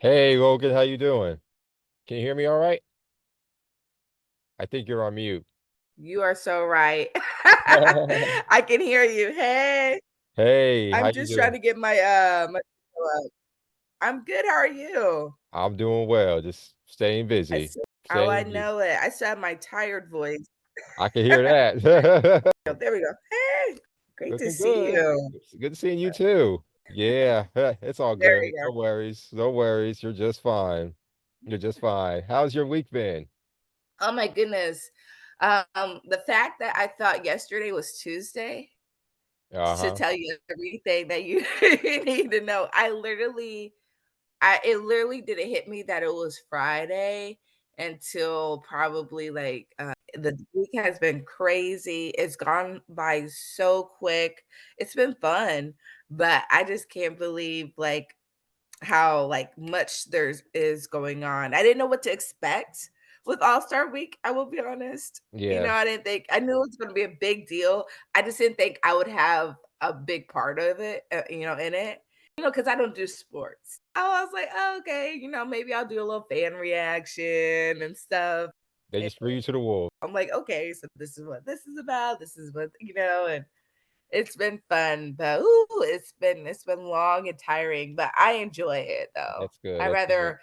Hey Logan, how you doing? Can you hear me all right? I think you're on mute. You are so right. I can hear you. Hey, Hey, how I'm you just trying doing? to get my I'm good. How are you? I'm doing well, just staying I busy. still, oh, I Staying busy. know it. I still have my tired voice. I can hear that. Oh, there we go. Hey, great to Looking see good. you. It's good seeing you too. Yeah, it's all There good. you No go. worries. No worries. You're just fine. You're just fine. How's your week been? Oh my goodness. The fact that I thought yesterday was Tuesday should Uh-huh. tell you everything that you need to know. It literally didn't hit me that it was Friday until probably the week has been crazy. It's gone by so quick. It's been fun, but I just can't believe how much there's is going on. I didn't know what to expect with All-Star Week, I will be honest. Yeah, I didn't think I knew it was gonna be a big deal. I just didn't think I would have a big part of it, in it, because I don't do sports. I was like, "Oh, okay, maybe I'll do a little fan reaction and stuff." they And just threw you to the wolves. I'm like, "Okay, so this is what this is about. This is what," and it's been fun, but ooh, it's been long and tiring, but I enjoy it though. That's good. I That's good. rather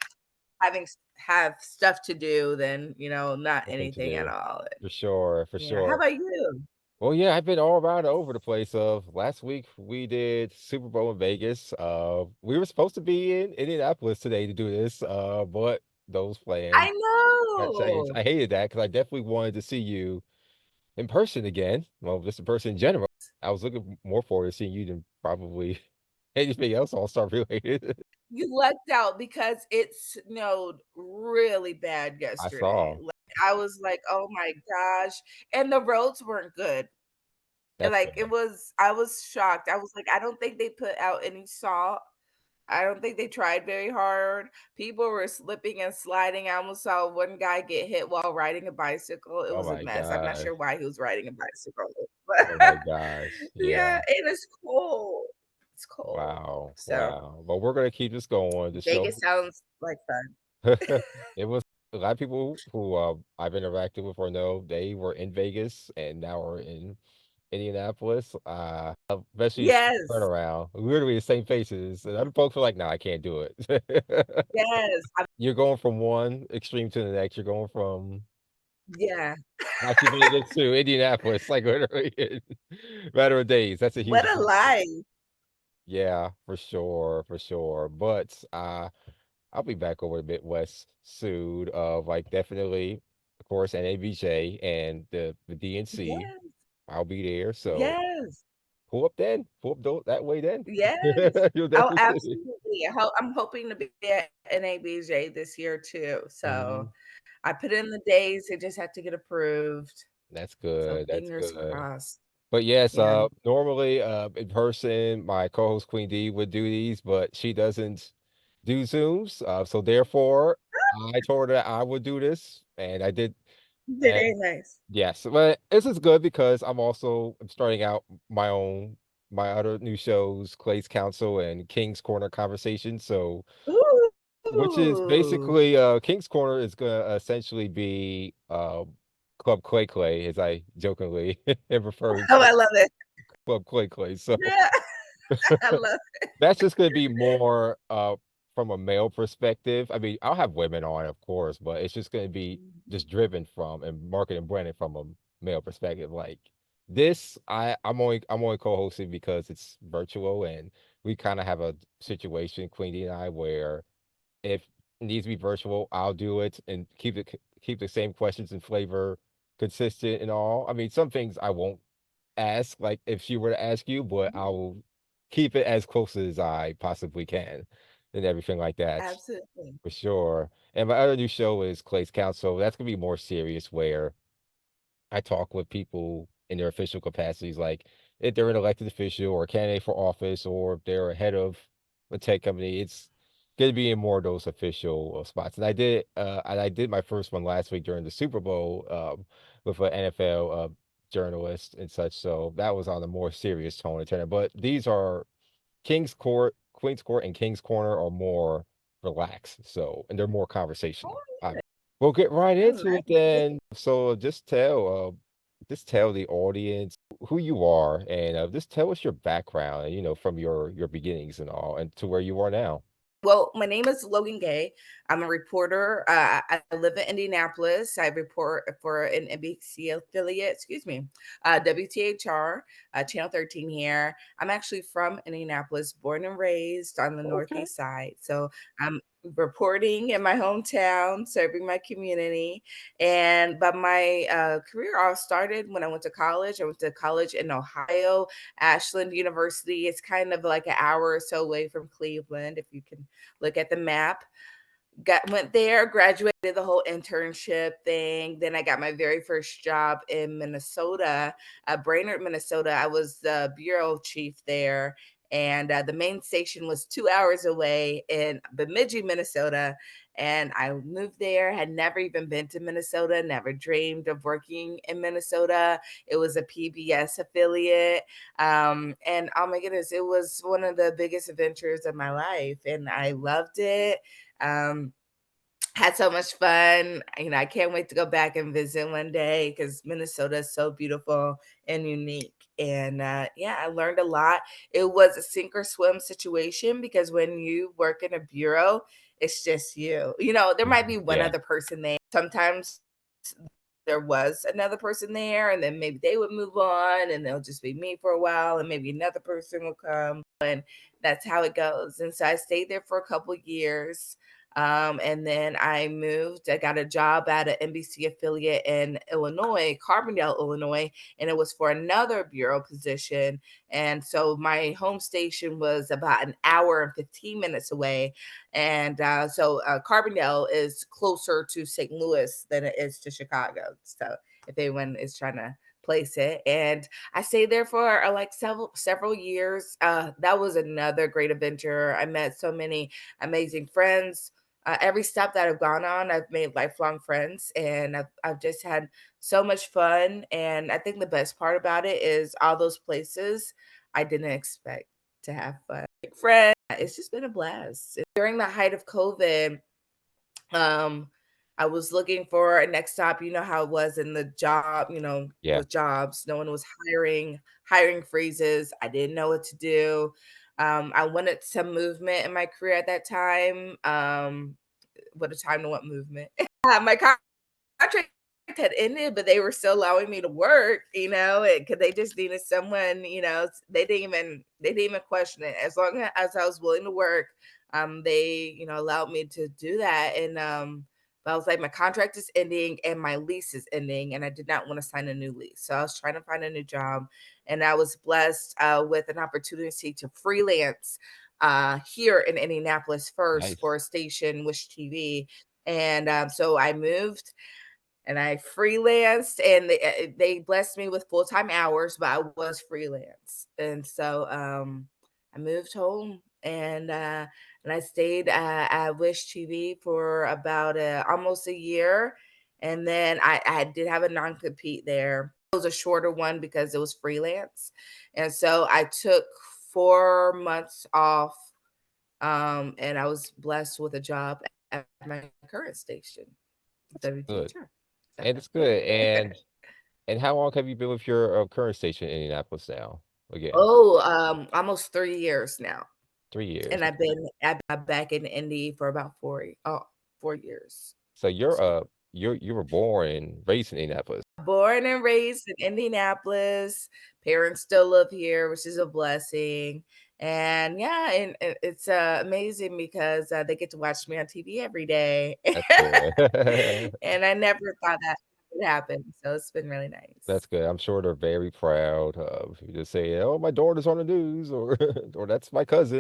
have stuff to do than, not Nothing to anything at do. all. For sure, for Yeah. How sure. about you? Well, yeah, I've been all around over the place. Last week we did Super Bowl in Vegas. We were supposed to be in Indianapolis today to do this, but those plans I got changed. know. I hated that because I definitely wanted to see you in person again. Well, just in person in general. I was looking more forward to seeing you than probably anything else All-Star related. You lucked out because it snowed really bad I yesterday. saw. I was like, "Oh my gosh." And the roads weren't good. That's good. I was shocked. I was like, "I don't think they put out any salt. I don't think they tried very hard. People were slipping and sliding. I almost saw one guy get hit while riding a bicycle. It Oh was a my mess. I'm not gosh. sure why he was riding a bicycle, Oh my but gosh. yeah, Yeah. and it's cold. It's cold. Wow. So Wow. But we're gonna keep this going. The show Vegas sounds like fun. It was a lot of people who I've interacted with or know they were in Vegas and now are in Indianapolis. Especially Yes, turnaround, literally the same faces. And other folks are like, "No, I can't do it." yes, You're going from one extreme to the next. You're going from yeah. actually Vegas to Indianapolis, like literally in matter of days. That's a huge What a accomplishment. life. Yeah, for sure, for sure. But I'll be back over the Midwest soon. Like definitely, of course, NABJ and the DNC. Yes, I'll be there. So yes, pull up then. Pull up that way then. yes. You'll Oh, definitely see. absolutely. I'm hoping to be at NABJ this year too. So Mhm. I put in the days. They just have to get approved. That's So good. That's fingers good. crossed. But yes, Yeah. normally in person, my co-host Queen D would do these, but she doesn't do Zooms. So therefore, I told her that I would do this, and I did. Very nice. Yes, but this is good because I'm starting out my other new shows, Clay's Council and King's Corner Conversation. So, which is Ooh. basically King's Corner is gonna essentially be Club Clay, as I jokingly am referring Oh, to I love it. Club Clay. So Yeah, I love it. that's just gonna be more from a male perspective. I mean, I'll have women on, of course, but it's just gonna be just driven from and market and branding from a male perspective. Like this, I'm only co-hosting because it's virtual and we kind of have a situation, Queenie and I, where if it needs to be virtual, I'll do it and keep the same questions and flavor consistent and all. I mean, some things I won't ask, like if she were to ask you, but I will keep it as close as I possibly can and everything like that, Absolutely. for sure. And my other new show is Clay's Council. That's gonna be more serious where I talk with people in their official capacities, like if they're an elected official or a candidate for office, or if they're a head of a tech company. It's going to be in more of those official spots. And I did my first one last week during the Super Bowl with an NFL journalist and such. So that was on a more serious tone and tenor. But these are King's Court, Queen's Court, and King's Corner are more relaxed. So, and they're more conversational. Oh, We'll get right that's into it nice. then. So just tell the audience who you are and just tell us your background, from your beginnings and all, and to where you are now. Well, my name is Logan Gay. I'm a reporter. I live in Indianapolis. I report for an NBC affiliate, excuse me, WTHR, Channel 13 here. I'm actually from Indianapolis, born and raised on the Okay. Northeast side. So I'm reporting in my hometown, serving my community. But my career all started when I went to college. I went to college in Ohio, Ashland University. It's kind of like an hour or so away from Cleveland, if you can look at the map. Went there, graduated the whole internship thing. Then I got my very first job in Minnesota, Brainerd, Minnesota. I was the bureau chief there, and the main station was 2 hours away in Bemidji, Minnesota. And I moved there, had never even been to Minnesota, never dreamed of working in Minnesota. It was a PBS affiliate. And oh my goodness, it was one of the biggest adventures of my life, and I loved it. Um, had so much fun. I can't wait to go back and visit one day because Minnesota is so beautiful and unique. And yeah, I learned a lot. It was a sink or swim situation because when you work in a bureau, it's just you. There might be one Yeah. other person there. Sometimes there was another person there, and then maybe they would move on, and they'll just be me for a while, and maybe another person will come, and that's how it goes. And so I stayed there for a couple years. And then I moved. I got a job at an NBC affiliate in Illinois, Carbondale, Illinois, and it was for another bureau position. And so my home station was about an hour and 15 minutes away. And Carbondale is closer to St. Louis than it is to Chicago. So if anyone is trying to place it, and I stayed there for like several years. That was another great adventure. I met so many amazing friends. Every step that I've gone on, I've made lifelong friends, and I've just had so much fun. And I think the best part about it is all those places I didn't expect to have fun. Friends, it's just been a blast. During the height of COVID, um, I was looking for a next stop. You know how it was in the job, Yeah. with jobs. No one was hiring freezes. I didn't know what to do. I wanted some movement in my career at that time. What a time to want movement. My contract had ended, but they were still allowing me to work, because they just needed someone, they didn't even question it. As long as I was willing to work, they, allowed me to do that. And but I was like, my contract is ending and my lease is ending, and I did not want to sign a new lease. So I was trying to find a new job, and I was blessed with an opportunity to freelance here in Indianapolis first Nice. for a station, Wish TV. And so I moved and I freelanced, and they blessed me with full-time hours, but I was freelance. And so I moved home, and I stayed at Wish TV for about almost a year. And then I did have a non-compete there. It was a shorter one because it was freelance. And so I took 4 months off, and I was blessed with a job at my current station, That's good. WTHR. So And it's good. And how long have you been with your current station in Indianapolis now? Again, oh, almost 3 years now, 3 years. and I've been back in Indy for about 4 years. So So, you were born and raised in Indianapolis. born and raised in Indianapolis, parents still live here, which is a blessing. And yeah, and it's amazing because they get to watch me on TV every day. That's good. And I never thought that would happen. So it's been really That's nice. good. I'm sure they're very proud of you just say, "Oh, my daughter's on the news," or or "That's my cousin."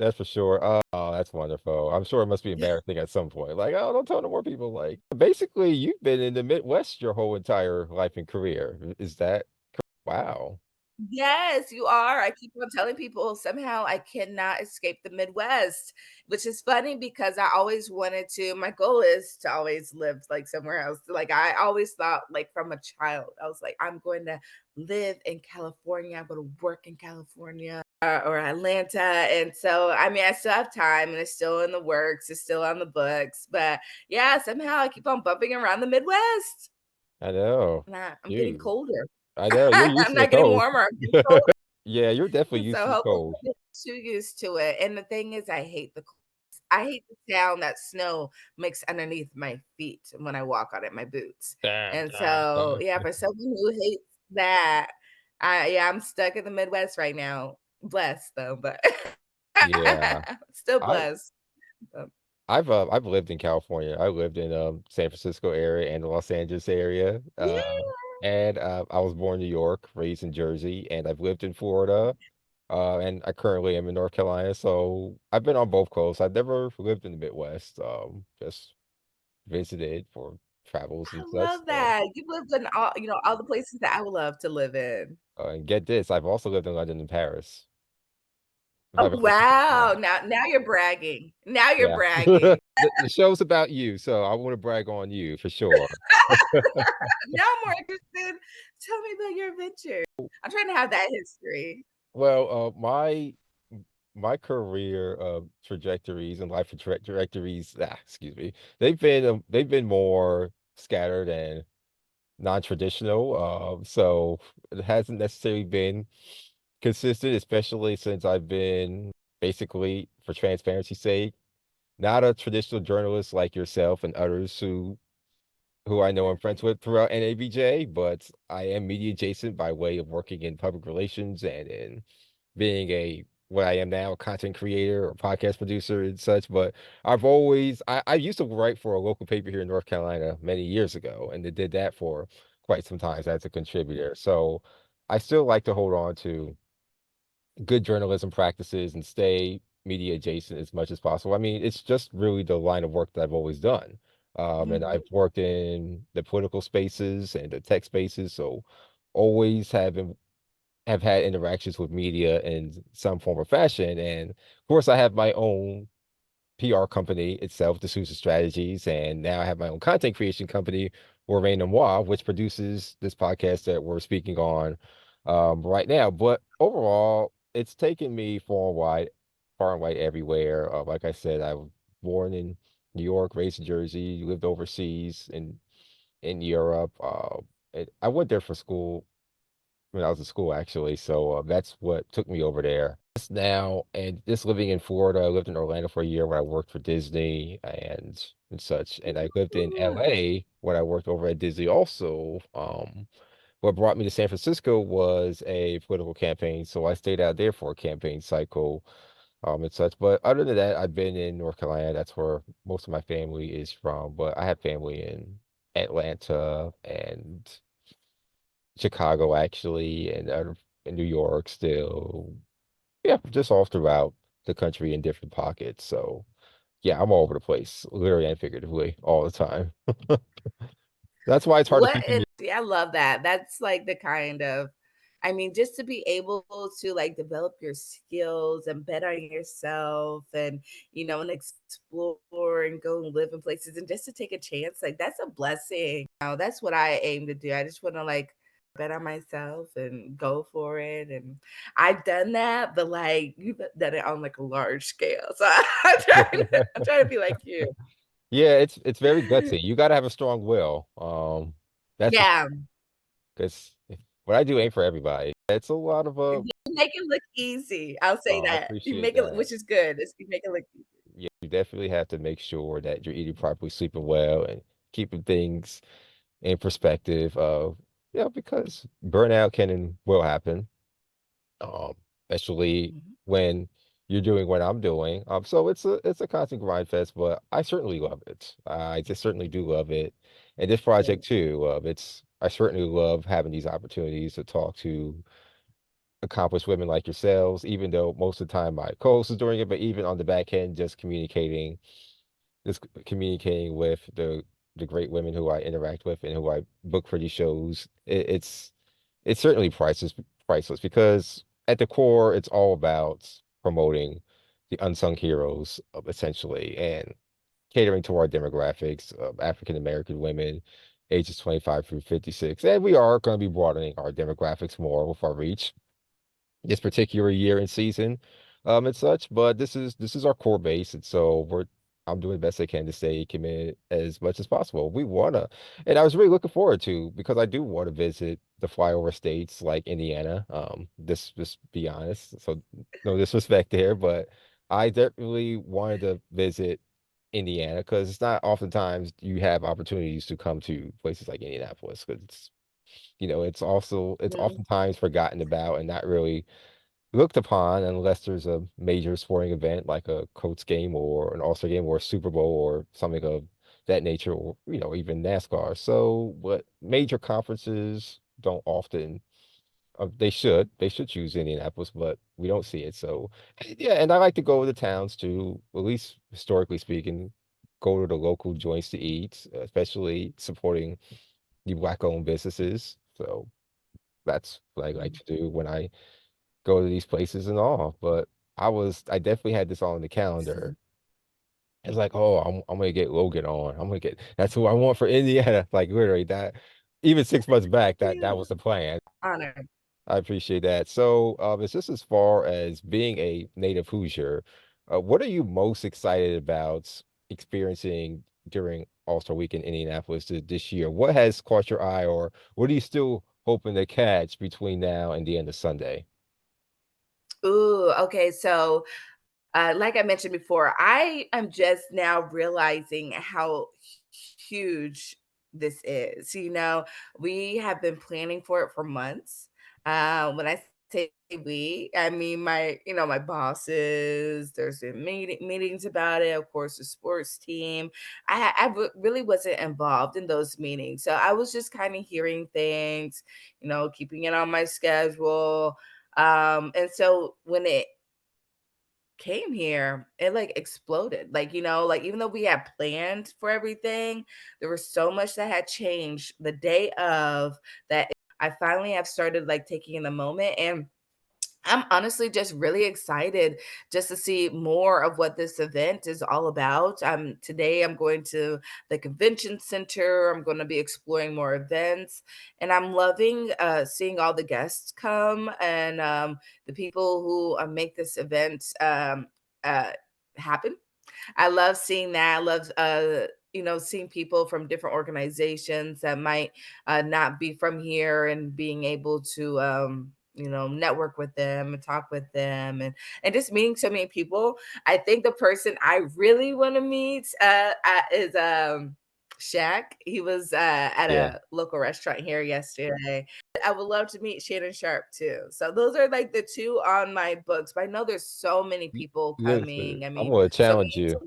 That's for sure. Oh, that's wonderful. I'm sure it must be embarrassing at some point. Like, "Oh, don't tell no more people." Like, basically, you've been in the Midwest your whole entire life and career. Is that wow. Yes, you are. I keep on telling people somehow I cannot escape the Midwest, which is funny because I always wanted to. My goal is to always live like somewhere else. Like I always thought, like from a child, I was like, I'm going to live in California. I'm going to work in California. or Atlanta. And so, I mean, I still have time and it's still in the works, it's still on the books. But yeah, somehow I keep on bumping around the Midwest. I know. Nah, I'm getting You. colder. I know. You're used I'm to the not getting cold. warmer. I'm getting colder. Yeah, you're definitely used So to the hopefully cold. I get too used to it. And the thing is, I hate the sound that snow makes underneath my feet when I walk on it, my boots. Dun, And dun, so, dun. yeah, for someone who hates that, yeah, I'm stuck in the Midwest right now. Blessed though, but Yeah. still I blessed. Um, I've lived in California. I lived in San Francisco area and the Los Angeles area. yeah. And I was born in New York, raised in Jersey, and I've lived in Florida. And I currently am in North Carolina, so I've been on both coasts. I've never lived in the Midwest. Just visited for travels I and such. love So, that. You lived in all the places that I would love to live in. and get this, I've also lived in London and Paris. If Oh, I've ever told you wow. that. Now you're bragging. Now you're Yeah. bragging. The show's about you, so I want to brag on you for sure. Now I'm more interested. Tell me about your adventure. I'm trying to have that history. Well, my career trajectories and life trajectories, excuse me, they've been more scattered and non-traditional. So it hasn't necessarily been consistent, especially since I've been basically, for transparency's sake, not a traditional journalist like yourself and others who I know I'm friends Right. with throughout NABJ, but I am media adjacent by way of working in public relations and in being a what I am now, a content creator or podcast producer and such. But I used to write for a local paper here in North Carolina many years ago, and they did that for quite some time as a contributor. So I still like to hold on to good journalism practices and stay media adjacent as much as possible. I mean, it's just really the line of work that I've always done. And Mhm. I've worked in the political spaces and the tech spaces, so always have had interactions with media in some form or fashion. And of course, I have my own PR company itself, the Sousa Strategies, and now I have my own content creation company, Rain Noir, which produces this podcast that we're speaking on right now. But overall, it's taken me far and wide everywhere. Like I said, I was born in New York, raised in Jersey, lived overseas in Europe. I went there for school when I was in school, actually. So that's what took me over there. Just now, and just living in Florida, I lived in Orlando for a year where I worked for Disney and such. And I lived in Ooh. LA when I worked over at Disney also. What brought me to San Francisco was a political campaign. So I stayed out there for a campaign cycle and such. But other than that, I've been in North Carolina. That's where most of my family is from. But I have family in Atlanta and Chicago actually, and in New York still. Yeah, just all throughout the country in different pockets. So yeah, I'm all over the place, literally and figuratively, all the time. That's why it's hard to What pick is me. Yeah, I love that. That's like the kind of I mean, just to be able to like develop your skills and bet on yourself and explore and go and live in places and just to take a chance, like that's a blessing. That's what I aim to do. I just want to like bet on myself and go for it. And I've done that, but like you've done it on like a large scale. So I'm trying to be like you. Yeah, it's very gutsy. You got to have a strong will. That's for Yeah. because what I do ain't for everybody. It's a lot of You make it look easy. I'll say I that. You appreciate make it that. which is good. You make it look easy. Yeah, you definitely have to make sure that you're eating properly, sleeping well, and keeping things in perspective of, because burnout can and will happen. um, Especially Mhm. when you're doing what I'm doing. So it's a constant grind fest, but I certainly love it. I just certainly do love it. And this Yeah. project too, I certainly love having these opportunities to talk to accomplished women like yourselves, even though most of the time my co-host is doing it, but even on the back end, just communicating with the great women who I interact with and who I book for these shows. It's certainly priceless because at the core, it's all about promoting the unsung heroes essentially and catering to our demographics of African American women ages 25 through 56. And we are going to be broadening our demographics more with our reach. this particular year and season, and such. But this is our core base, and so I'm doing the best I can to stay committed as much as possible. We wanna, and I was really looking forward to because I do want to visit the flyover states like Indiana. Just be honest, so no disrespect there, but I definitely wanted to visit Indiana because it's not oftentimes you have opportunities to come to places like Indianapolis because it's Mhm, oftentimes forgotten about and not really looked upon unless there's a major sporting event like a Colts game or an All-Star game or a Super Bowl or something of that nature, or even NASCAR. So, but major conferences don't often. They should choose Indianapolis, but we don't see it. So, yeah, and I like to go to the towns too, at least historically speaking, go to the local joints to eat, especially supporting the black-owned businesses. So that's what I like mhm, to do when I go to these places and all. But I definitely had this on the calendar. It's like, oh, I'm gonna get Logan on. That's who I want for Indiana. Like literally that. Even 6 months back, that you. was the plan. Honor. I appreciate that. So, it's just as far as being a native Hoosier, what are you most excited about experiencing during All-Star Week in Indianapolis this year? What has caught your eye, or what are you still hoping to catch between now and the end of Sunday? Ooh, okay, so like I mentioned before, I am just now realizing how huge this is. We have been planning for it for months. When I say we, I mean my bosses. There's been meetings about it. Of course, the sports team. Really wasn't involved in those meetings, so I was just kind of hearing things, keeping it on my schedule. And so when it came here, it like exploded. Like even though we had planned for everything, there was so much that had changed the day of that. I finally have started like taking in the moment, and I'm honestly just really excited just to see more of what this event is all about. Today I'm going to the convention center. I'm going to be exploring more events, and I'm loving seeing all the guests come and the people who make this event uh, happen. I love seeing that. I love seeing people from different organizations that might not be from here and being able to network with them and talk with them and just meeting so many people. I think the person I really want to meet is Shaq. He was at Yeah. a local restaurant here yesterday. I would love to meet Shannon Sharp too. So those are like the two on my books. But I know there's so many people Listen, coming. I I'm mean, gonna so challenge many you.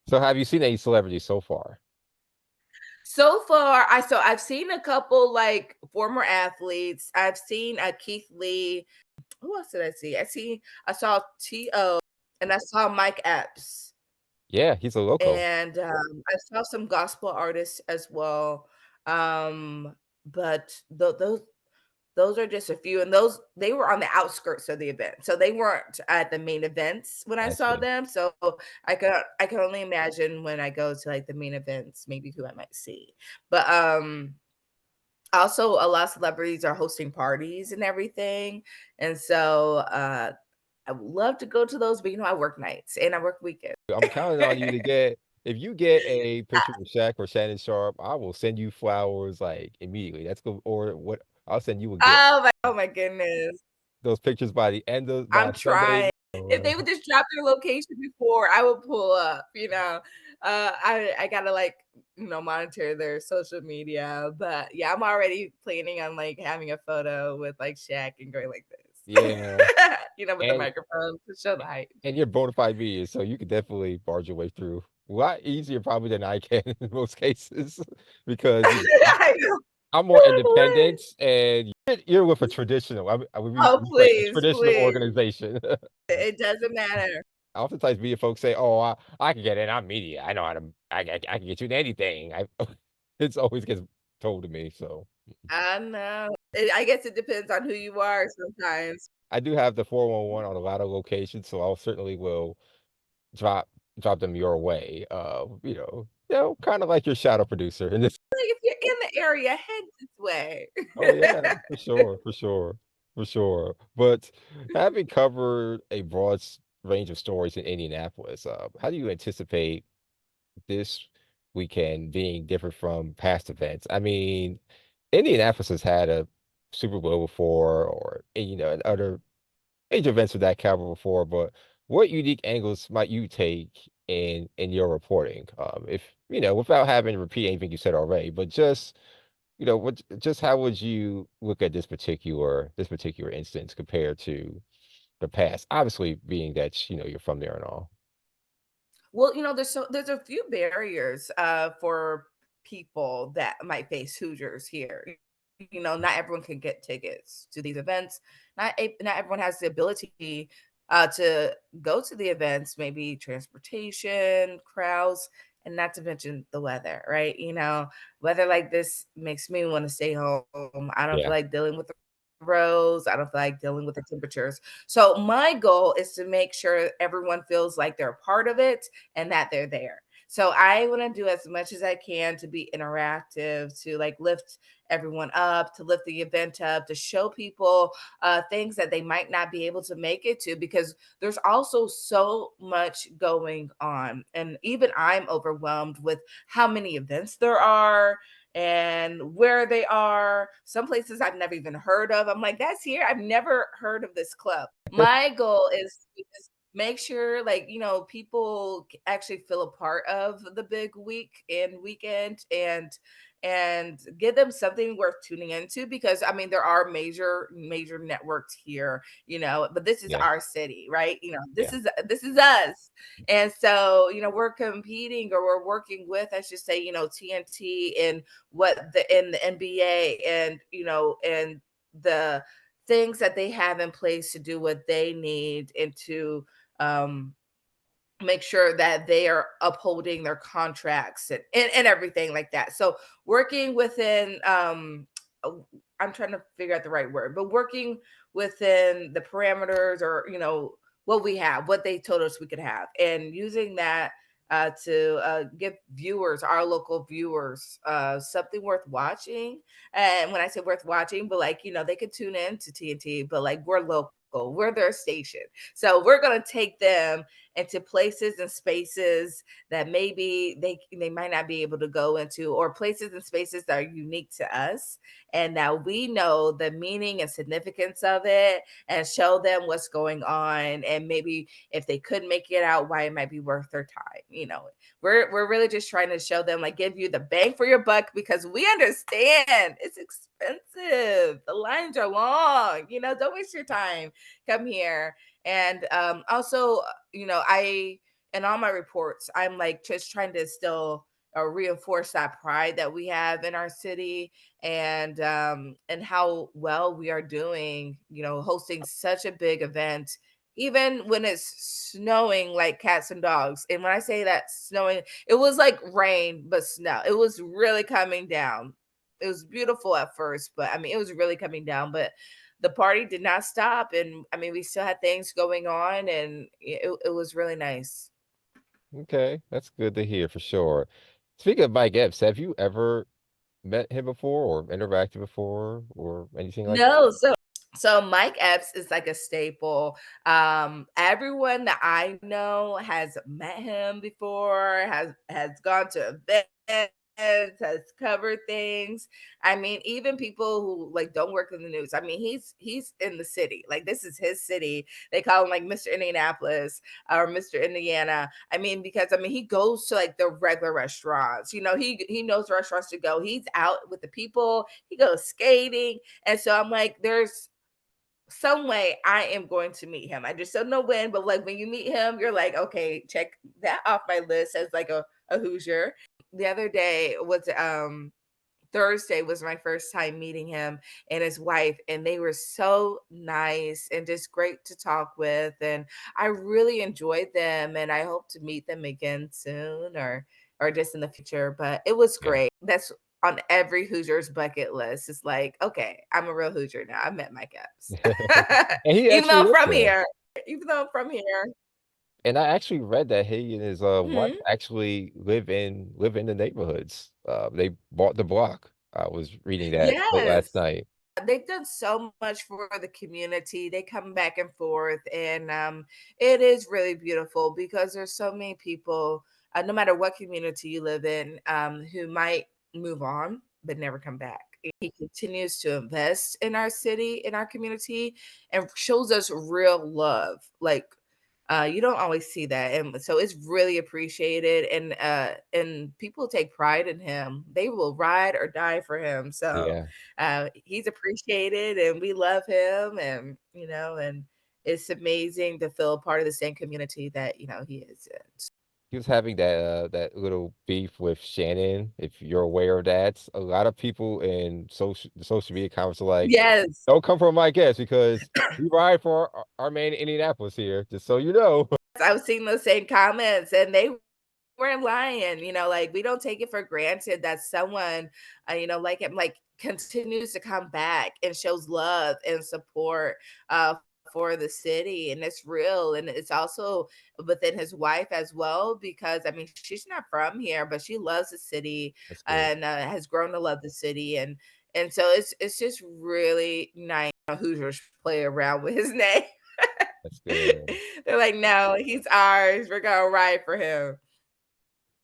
So have you seen any celebrities so far? so far. I've seen a couple like former athletes. I've seen Keith Lee. Who else did I see? I saw T.O. and I saw Mike Epps. Yeah, he's a local. And I saw some gospel artists as well. But those are just a few, and those they were on the outskirts of the event, so they weren't at the main events when I I saw see. them. So I can only imagine when I go to like the main events, maybe who I might see. But also a lot of celebrities are hosting parties and everything, and so I would love to go to those, but I work nights and I work weekends. I'm counting on you to get if you get a picture with Shaq or Shannon Sharp, I will send you flowers like immediately. That's good. Or what? I'll send you a gift. Oh my goodness. Those pictures by I'm Sunday. trying. If they would just drop their location before, I would pull up. I gotta like, monitor their social media. But yeah, I'm already planning on like having a photo with like Shaq and going like this. Yeah, With the and microphone to show the height. and you're bona fide media, so you could definitely barge your way through a lot easier probably than I can in most cases because I know. I'm more independent and you're with a traditional. I would Oh, we say a please, traditional please. organization. It doesn't matter. Oftentimes media folks say, "Oh, I can get in. I'm media. I know how to. I can get you in anything." It's always gets told to me. So I know. I guess it depends on who you are sometimes. I do have the 411 on a lot of locations, so I'll certainly will drop drop them your way. Kind of like your shadow producer in this. Like, if you're in the area, head this way. Oh yeah, for sure, for sure. For sure. But having covered a range of stories in Indianapolis, how do you anticipate this weekend being different from past events? I mean, Indianapolis has had a Super Bowl before, or and other major events of that caliber before. But what unique angles might you take in your reporting? If without having to repeat anything you said already, but just just how would you look at this particular instance compared to the past? Obviously, being that you're from there and all. Well, there's a few barriers for people that might face Hoosiers here. Not everyone can get tickets to these events. Not everyone has the ability to go to the events. Maybe transportation, crowds, and not to mention the weather. Right? Weather like this makes me want to stay home. I don't feel Yeah. like dealing with the roads. I don't feel like dealing with the temperatures. So my goal is to make sure everyone feels like they're a part of it and that they're there. So I want to do as much as I can to be interactive, to like lift everyone up, to lift the event up, to show people things that they might not be able to make it to, because there's also so much going on. And even I'm overwhelmed with how many events there are and where they are. Some places I've never even heard of. I'm like, that's here. I've never heard of this club. My goal is to just make sure, like, people actually feel a part of the big week and weekend, and give them something worth tuning into, because I mean there are major networks here, but this is Yeah. our city, right? Yeah. This is us. And so, we're competing, or we're working with, I should say, TNT and the NBA, and and the things that they have in place to do what they need, and to um make sure that they are upholding their contracts, and everything like that. So working within uh, I'm trying to figure out the right word, but working within the parameters, or what they told us we could have, and using that to give viewers, our local viewers, something worth watching. And when I say worth watching, but like, they could tune in to TNT, but like, we're local, we're their station. So we're going to take them into places and spaces that maybe they might not be able to go into, or places and spaces that are unique to us, and now we know the meaning and significance of it, and show them what's going on, and maybe if they couldn't make it out, why it might be worth their time. We're really just trying to show them, like, give you the bang for your buck, because we understand it's expensive, the lines are long. Don't waste your time, come here. And also, I in all my reports, I'm like just trying to still reinforce that pride that we have in our city, and how well we are doing, hosting such a big event, even when it's snowing like cats and dogs. And when I say that snowing, it was like rain, but snow. It was really coming down. It was beautiful at first, but I mean, it was really coming down. But the party did not stop, and I mean, we still had things going on, and it was really nice. Okay, that's good to hear for sure. Speaking of Mike Epps, have you ever met him before or interacted before or anything like that? No, so Mike Epps is like a staple. Everyone that I know has met him before, has gone to events, has covered things. I mean, even people who like don't work in the news. I mean, he's in the city. Like, this is his city. They call him like Mr. Indianapolis or Mr. Indiana. I mean, because I mean, he goes to like the regular restaurants. He knows restaurants to go. He's out with the people. He goes skating. And so I'm like, there's some way I am going to meet him. I just don't know when, but like when you meet him, you're like, okay, check that off my list as like a Hoosier. The other day was Thursday was my first time meeting him and his wife, and they were so nice and just great to talk with. And I really enjoyed them, and I hope to meet them again soon, or just in the future. But it was Yeah. great. That's on every Hoosier's bucket list. It's like, okay, I'm a real Hoosier now. I met Mike Epps. And he Even actually though I'm lives from there. here. Even though I'm from here. And I actually read that he and his wife Mhm. actually live in the neighborhoods. They bought the block. I was reading that late last Yes. night. They've done so much for the community. They come back and forth, and it is really beautiful because there's so many people, no matter what community you live in, who might move on but never come back. He continues to invest in our city, in our community, and shows us real love. Like you don't always see that, and so it's really appreciated. And people take pride in him. They will ride or die for him. So Yeah. he's appreciated, and we love him, and and it's amazing to feel a part of the same community that he is in. He was having that little beef with Shannon, if you're aware of that. A lot of people in social media comments are like, Yes, "Don't come from my guest because we ride for our man in Indianapolis here, just so you know." I've seen those same comments, and they weren't lying. Like we don't take it for granted that someone, like him, like continues to come back and shows love and support for the city, and it's real, and it's also within his wife as well. Because I mean, she's not from here, but she loves the city That's good. and has grown to love the city, and so it's just really nice. Hoosiers play around with his name. That's good. They're like, no, he's ours. We're gonna ride for him.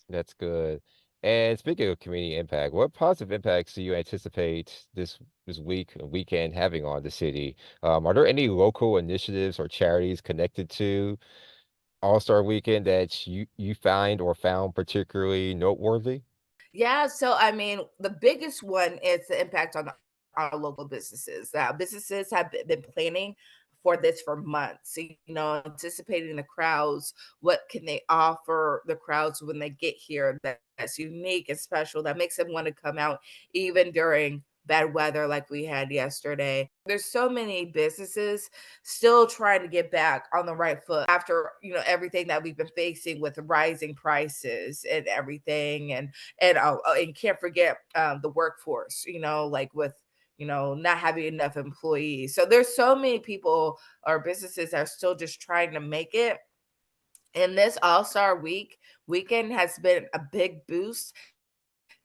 That's good. And speaking of community impact, what positive impacts do you anticipate this week and weekend having on the city? Are there any local initiatives or charities connected to All-Star Weekend that you find or found particularly noteworthy? Yeah, so I mean, the biggest one is the impact on our local businesses. Businesses have been planning for this for months, anticipating the crowds. What can they offer the crowds when they get here that's unique and special that makes them want to come out even during bad weather like we had yesterday? There's so many businesses still trying to get back on the right foot after everything that we've been facing with rising prices and everything, and can't forget the workforce, like with not having enough employees. So there's so many people or businesses that are still just trying to make it. And this All-Star weekend has been a big boost,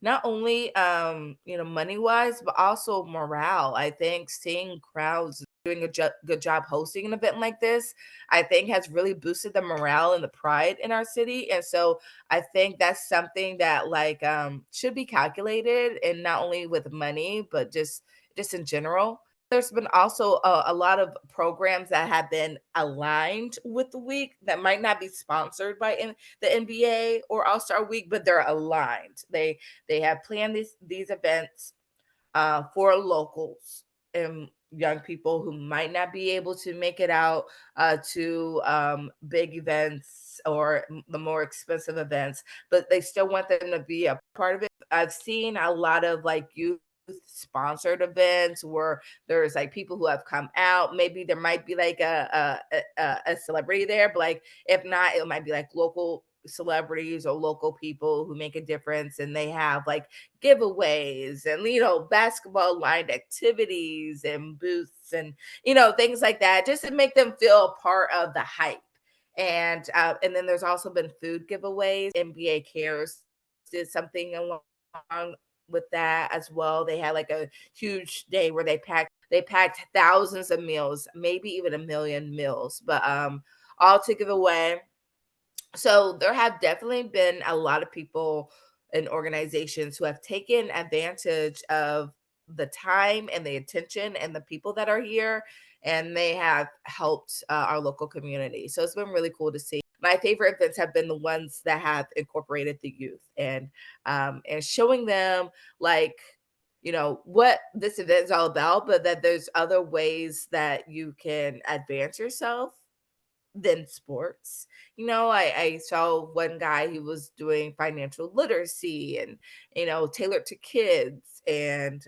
not only money wise, but also morale. I think seeing crowds doing a good job hosting an event like this, I think has really boosted the morale and the pride in our city. And so I think that's something that like should be calculated, and not only with money but just in general. There's been also a lot of programs that have been aligned with the week that might not be sponsored by the NBA or All Star Week, but they're aligned. They have planned these events for locals and young people who might not be able to make it out to big events or the more expensive events, but they still want them to be a part of it. I've seen a lot of like youth sponsored events where there's like people who have come out. Maybe there might be like a celebrity there, but like if not, it might be like local celebrities or local people who make a difference, and they have like giveaways and basketball lined activities and booths and things like that, just to make them feel a part of the hype. And then there's also been food giveaways. NBA Cares did something along with that as well. They had like a huge day where they packed thousands of meals, maybe even a million meals, but all to give away. So there have definitely been a lot of people and organizations who have taken advantage of the time and the attention and the people that are here, and they have helped our local community. So it's been really cool to see. My favorite events have been the ones that have incorporated the youth, and showing them like what this event is all about, but that there's other ways that you can advance yourself than sports. I saw one guy who was doing financial literacy and tailored to kids, and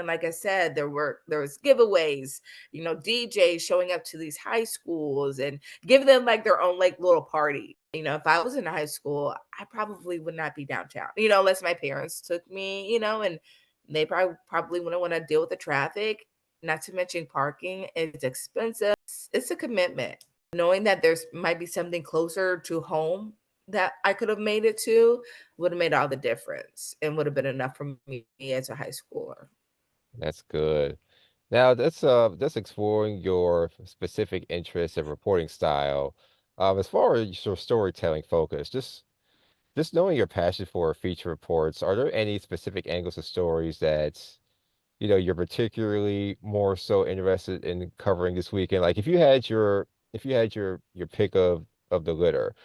like I said, there was giveaways, DJs showing up to these high schools and giving them like their own like little party. If I was in high school, I probably would not be downtown, unless my parents took me, and they probably wouldn't want to deal with the traffic. Not to mention parking, it's expensive. It's a commitment. Knowing that there's might be something closer to home that I could have made it to would have made all the difference and would have been enough for me as a high schooler. That's good. Now that's exploring your specific interests and reporting style. As far as your storytelling focus, just knowing your passion for feature reports, are there any specific angles of stories that you're particularly more so interested in covering this weekend? Like if you had your pick of the litter,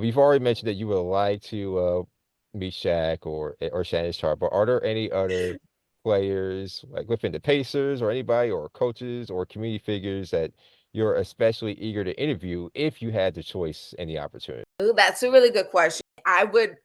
you've already mentioned that you would like to meet Shaq or Shannon Sharp, but are there any other players like within the Pacers or anybody or coaches or community figures that you're especially eager to interview if you had the choice and the opportunity? Ooh, that's a really good question. I would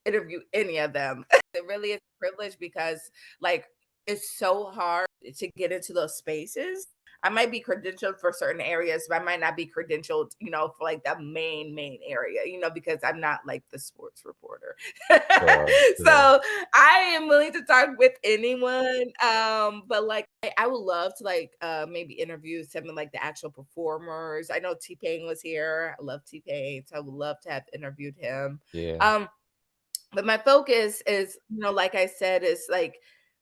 interview any of them. It really is a privilege because, like, it's so hard to get into those spaces. I might be credentialed for certain areas, but I might not be credentialed, for like the main area, because I'm not like the sports reporter. Sure, sure. So I am willing to talk with anyone. But like I would love to like maybe interview some of like the actual performers. I know T-Pain was here. I love T-Pain, so I would love to have interviewed him. Yeah, Um, but my focus is, like I said, is like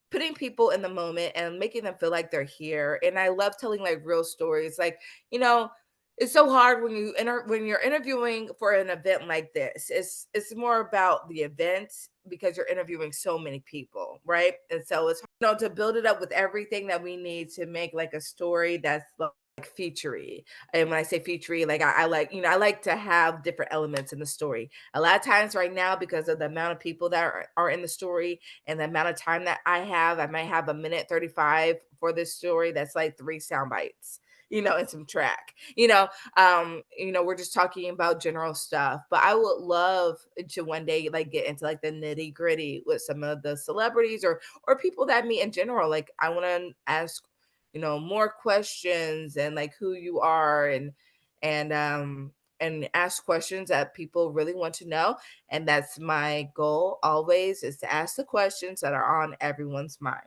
putting people in the moment and making them feel like they're here. And I love telling like real stories. Like, you know, it's so hard when when you're interviewing for an event like this. It's more about the event because you're interviewing so many people, right? And so it's to build it up with everything that we need to make like a story that's like featurey. And when I say featurey, like I like, I like to have different elements in the story. A lot of times right now, because of the amount of people that are in the story and the amount of time that I have, I might have a minute 35 for this story that's like three sound bites, and some track. We're just talking about general stuff. But I would love to one day like get into like the nitty-gritty with some of the celebrities or people that I meet in general. Like I want to ask, more questions and like who you are and ask questions that people really want to know. And that's my goal always is to ask the questions that are on everyone's mind.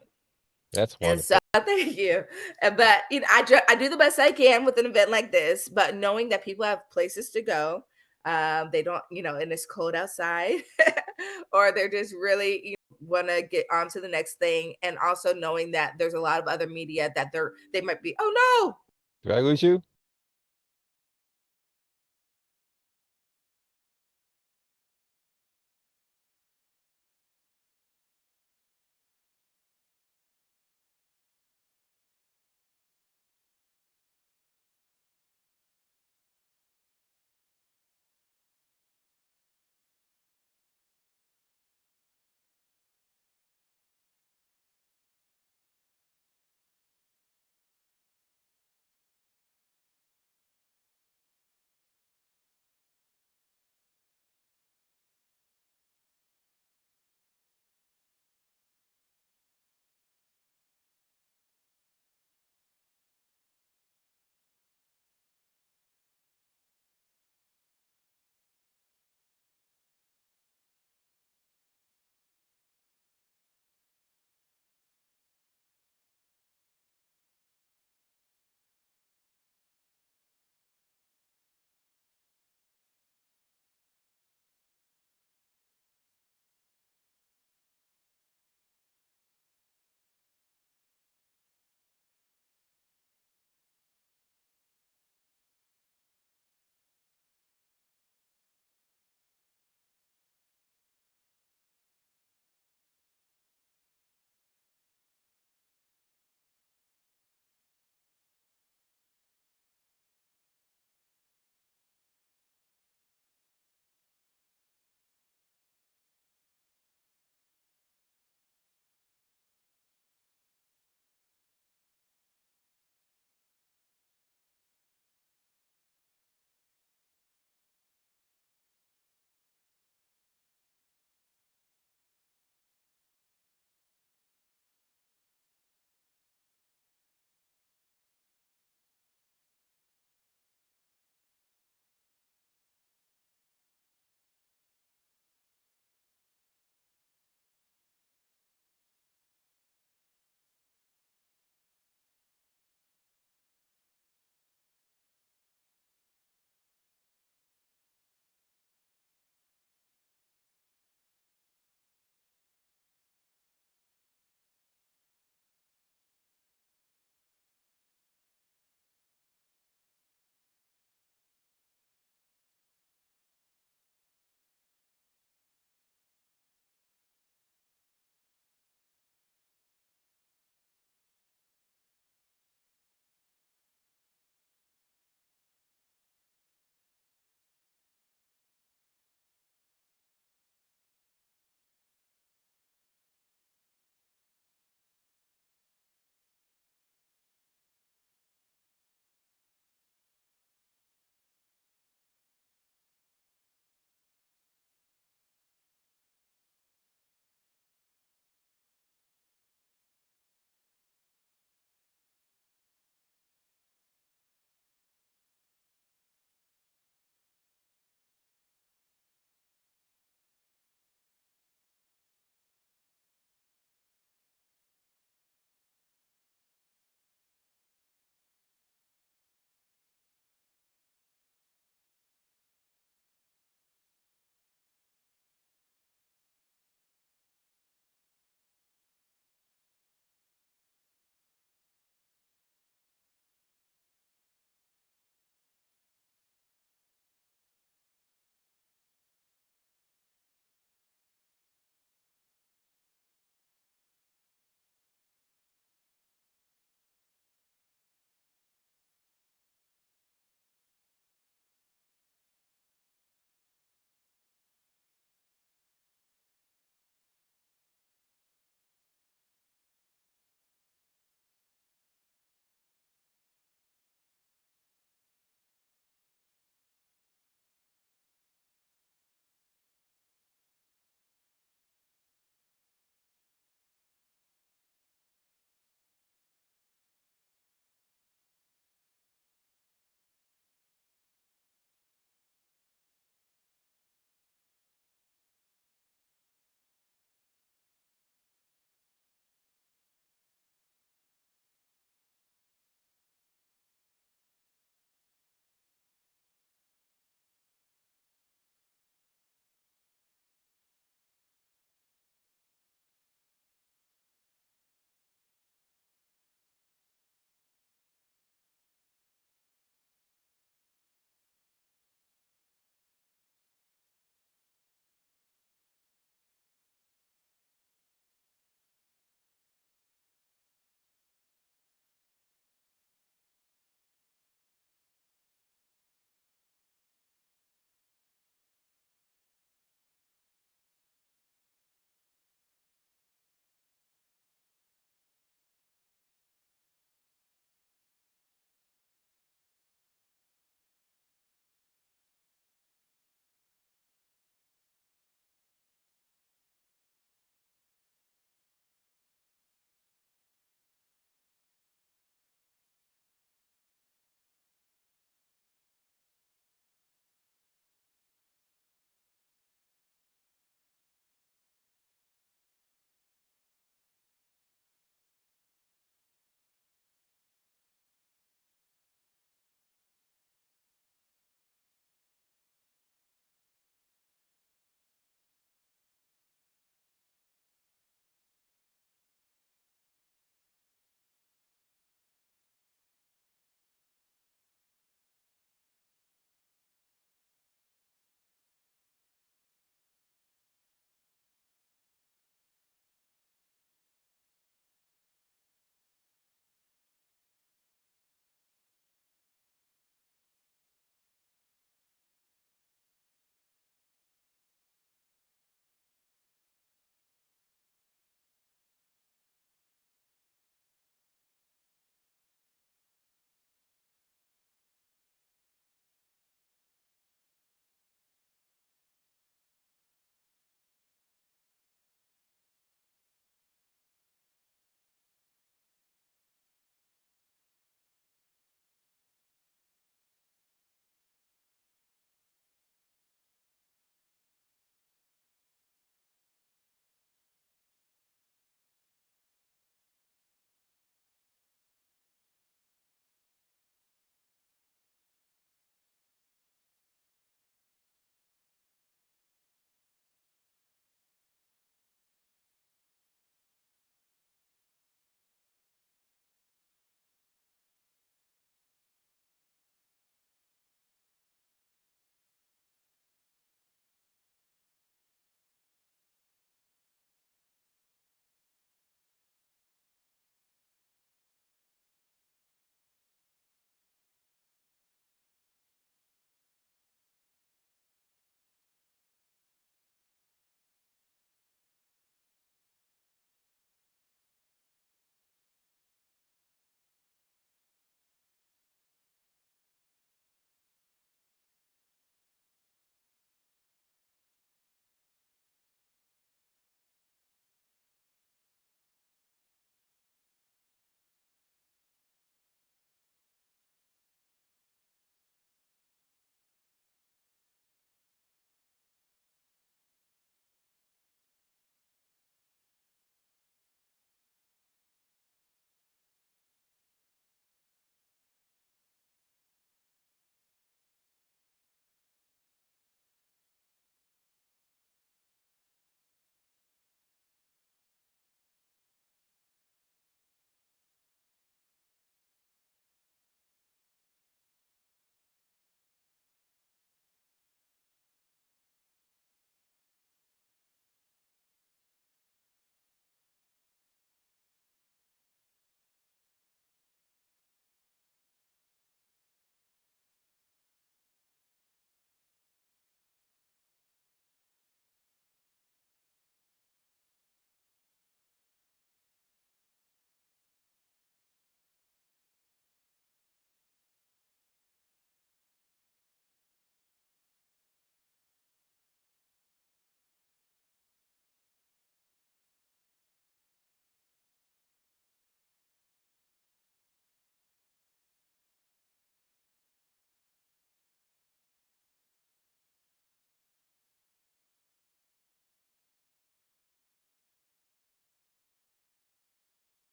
that's And so wonderful. thank you. But I do the best I can with an event like this, but knowing that people have places to go, they don't, and it's cold outside, or they're just really want to get on to the next thing, and also knowing that there's a lot of other media that they might be, oh no, Did I lose you?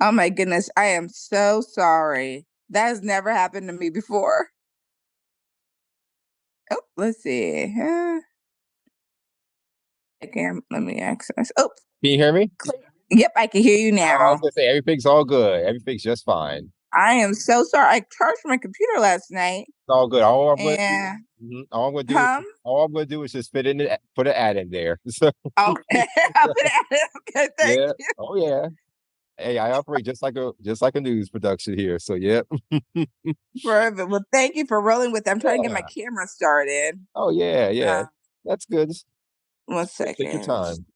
Oh my goodness, I am so sorry. That has never happened to me before. Oh, let's see. Okay, let me access. Oh, Can you hear me? clear. Yep, I can hear you I was now. gonna say everything's all good. Everything's just fine. I am so sorry. I charged my computer last night, It's all good. and All I'm gonna do is huh? just put an ad in there. So Oh, I'll put it. Okay, thank yeah. you. Oh yeah. Hey, I operate just like a news production here. So yep. Perfect. Well, thank you for rolling with. I'm trying to get my Yeah. camera started. Oh yeah, Uh, yeah. That's good. Just one take your second. time.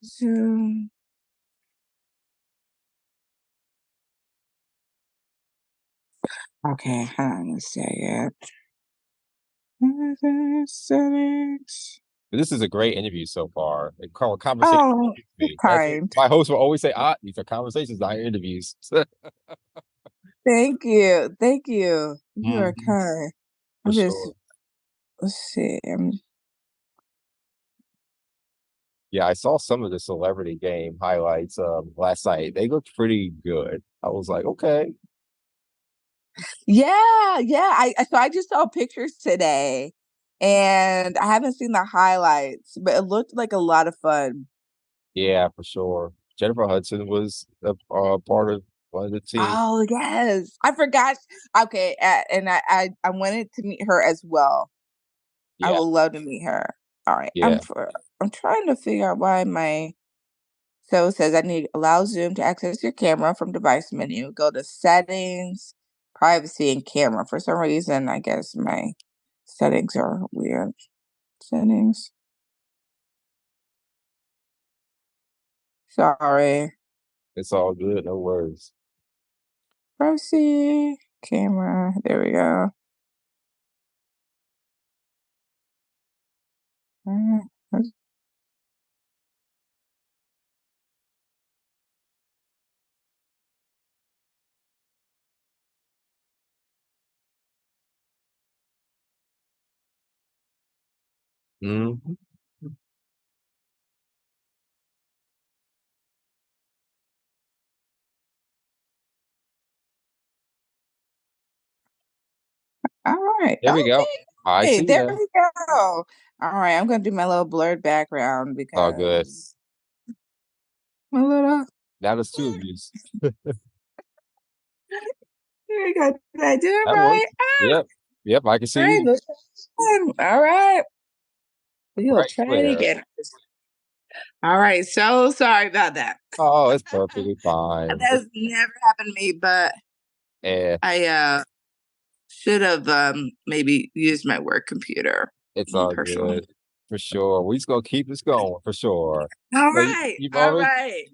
Zoom. Okay, hold on a second. Settings. This is a great interview so far. A conversation Oh, with you're me. That's what kind. my host will always say. These are conversations, not interviews. Thank you. Thank you. You are Mhm, kind. for I'm just, sure. let's see. Yeah, I saw some of the celebrity game highlights last night. They looked pretty good. I was like, okay, Yeah, yeah. So I just saw pictures today and I haven't seen the highlights, but it looked like a lot of fun. yeah, for sure. Jennifer Hudson was a part of one of the team. Oh, yes. I forgot. Okay, and I wanted to meet her as well. I Yeah, would love to meet her. All right. yeah. I'm trying to figure out why my so it says I need allow Zoom to access your camera from device menu. Go to settings, privacy, and camera. For some reason, I guess my settings are weird. Settings. Sorry. It's all good. No worries. Privacy, camera. There we go. Mm, Mhm. all right. There we go. I Okay. see There you. we go. All right. I'm gonna do my little blurred background All good. because my little. Now there's two of you. There we go. Did I do it That right? works. Yep. Yep. I can All see right. you Let's try again. All right. We will right try it clear. again. All right. So sorry about that. Oh, it's perfectly fine. That's never happened to me, but Eh, I should have maybe used my work computer. it's Me all personally. good for sure. We just gonna keep this going for sure. All So right. you've All already right.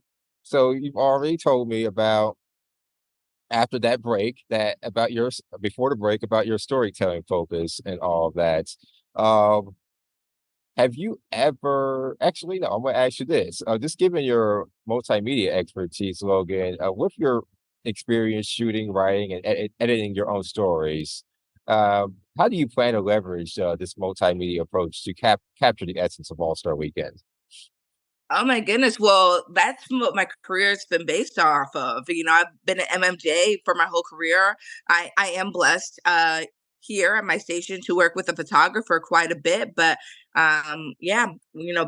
told me about after that break that about before the break about your storytelling focus and all of that. Um, have you ever actually no, I'm gonna ask you this. Just given your multimedia expertise, Logan, with your experience shooting, writing, and editing your own stories, how do you plan to leverage this multimedia approach to capture the essence of All Star Weekend? Oh my goodness. Well, that's what my career's been based off of. I've been an MMJ for my whole career. I am blessed here at my station to work with a photographer quite a bit. But yeah,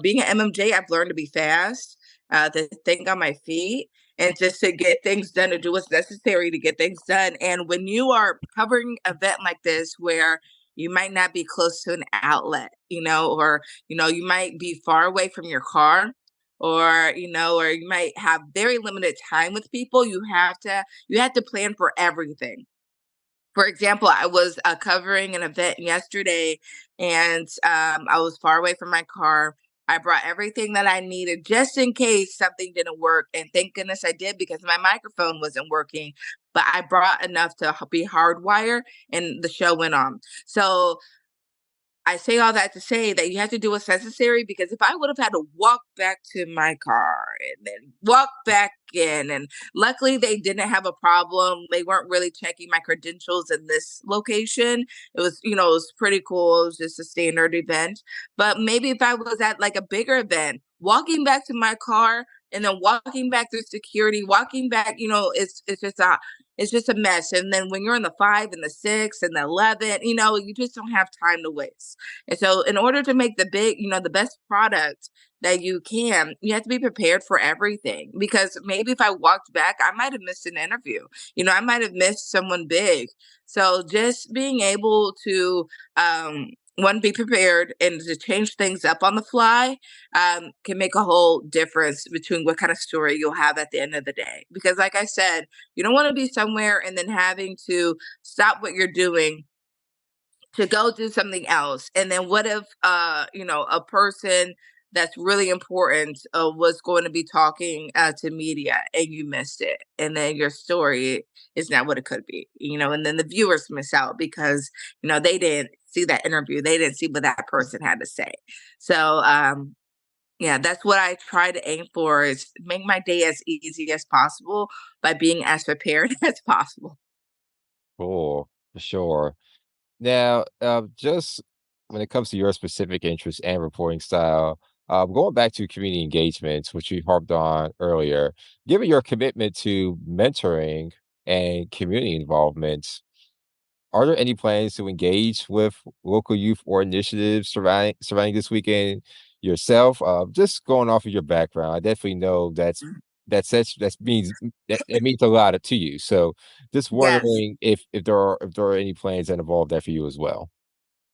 being an MMJ, I've learned to be fast, to think on my feet, and just to get things done, to do what's necessary to get things done. And when you are covering an event like this where you might not be close to an outlet, or you might be far away from your car, or you might have very limited time with people. You have to plan for everything. For example, I was covering an event yesterday, and I was far away from my car. I brought everything that I needed just in case something didn't work, and thank goodness I did, because my microphone wasn't working, but I brought enough to be hardwired, and the show went on. So I say all that to say that you have to do what's necessary, because if I would have had to walk back to my car and then walk back in, and luckily they didn't have a problem. They weren't really checking my credentials in this location. It was pretty cool. It was just a standard event. But maybe if I was at like a bigger event, walking back to my car and then walking back through security, walking back, it's just a mess. And then when you're in the 5 and the 6 and the 11, you just don't have time to waste. And so in order to make the best product that you can, you have to be prepared for everything. Because maybe if I walked back, I might have missed an interview. I might have missed someone big. So just being able to one, be prepared and to change things up on the fly can make a whole difference between what kind of story you'll have at the end of the day. Because, like I said, you don't want to be somewhere and then having to stop what you're doing to go do something else. And then what if a person that's really important was going to be talking to media and you missed it, and then your story is not what it could be, and then the viewers miss out because they didn't see that interview, they didn't see what that person had to say. So yeah, that's what I try to aim for, is make my day as easy as possible by being as prepared as possible. Cool, for sure. Now, just when it comes to your specific interests and reporting style, going back to community engagements, which you harped on earlier, given your commitment to mentoring and community involvement, are there any plans to engage with local youth or initiatives surrounding this weekend yourself? Just going off of your background, I definitely know that it means a lot to you. So, just Yes. wondering if there are any plans that involve that for you as well.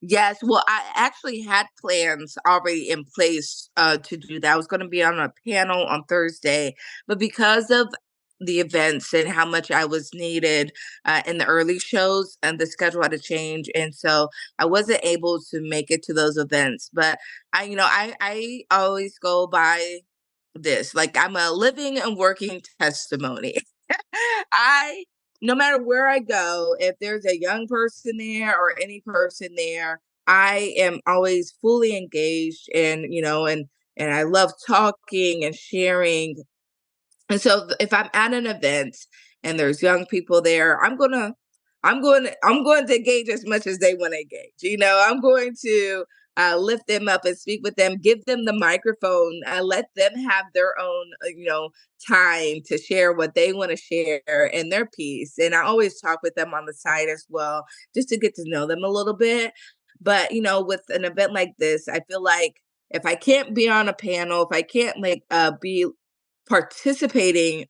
Yes, well, I actually had plans already in place to do that. I was going to be on a panel on Thursday, but because of the events and how much I was needed in the early shows, and the schedule had to change, and so I wasn't able to make it to those events. But I always go by this, like I'm a living and working testimony. I No matter where I go, if there's a young person there or any person there, I am always fully engaged, and I love talking and sharing. And so if I'm at an event and there's young people there, I'm going to engage as much as they want to engage. I'm going to lift them up and speak with them, give them the microphone, let them have their own, time to share what they want to share in their piece. And I always talk with them on the side as well, just to get to know them a little bit. But with an event like this, I feel like if I can't be on a panel, if I can't like be participating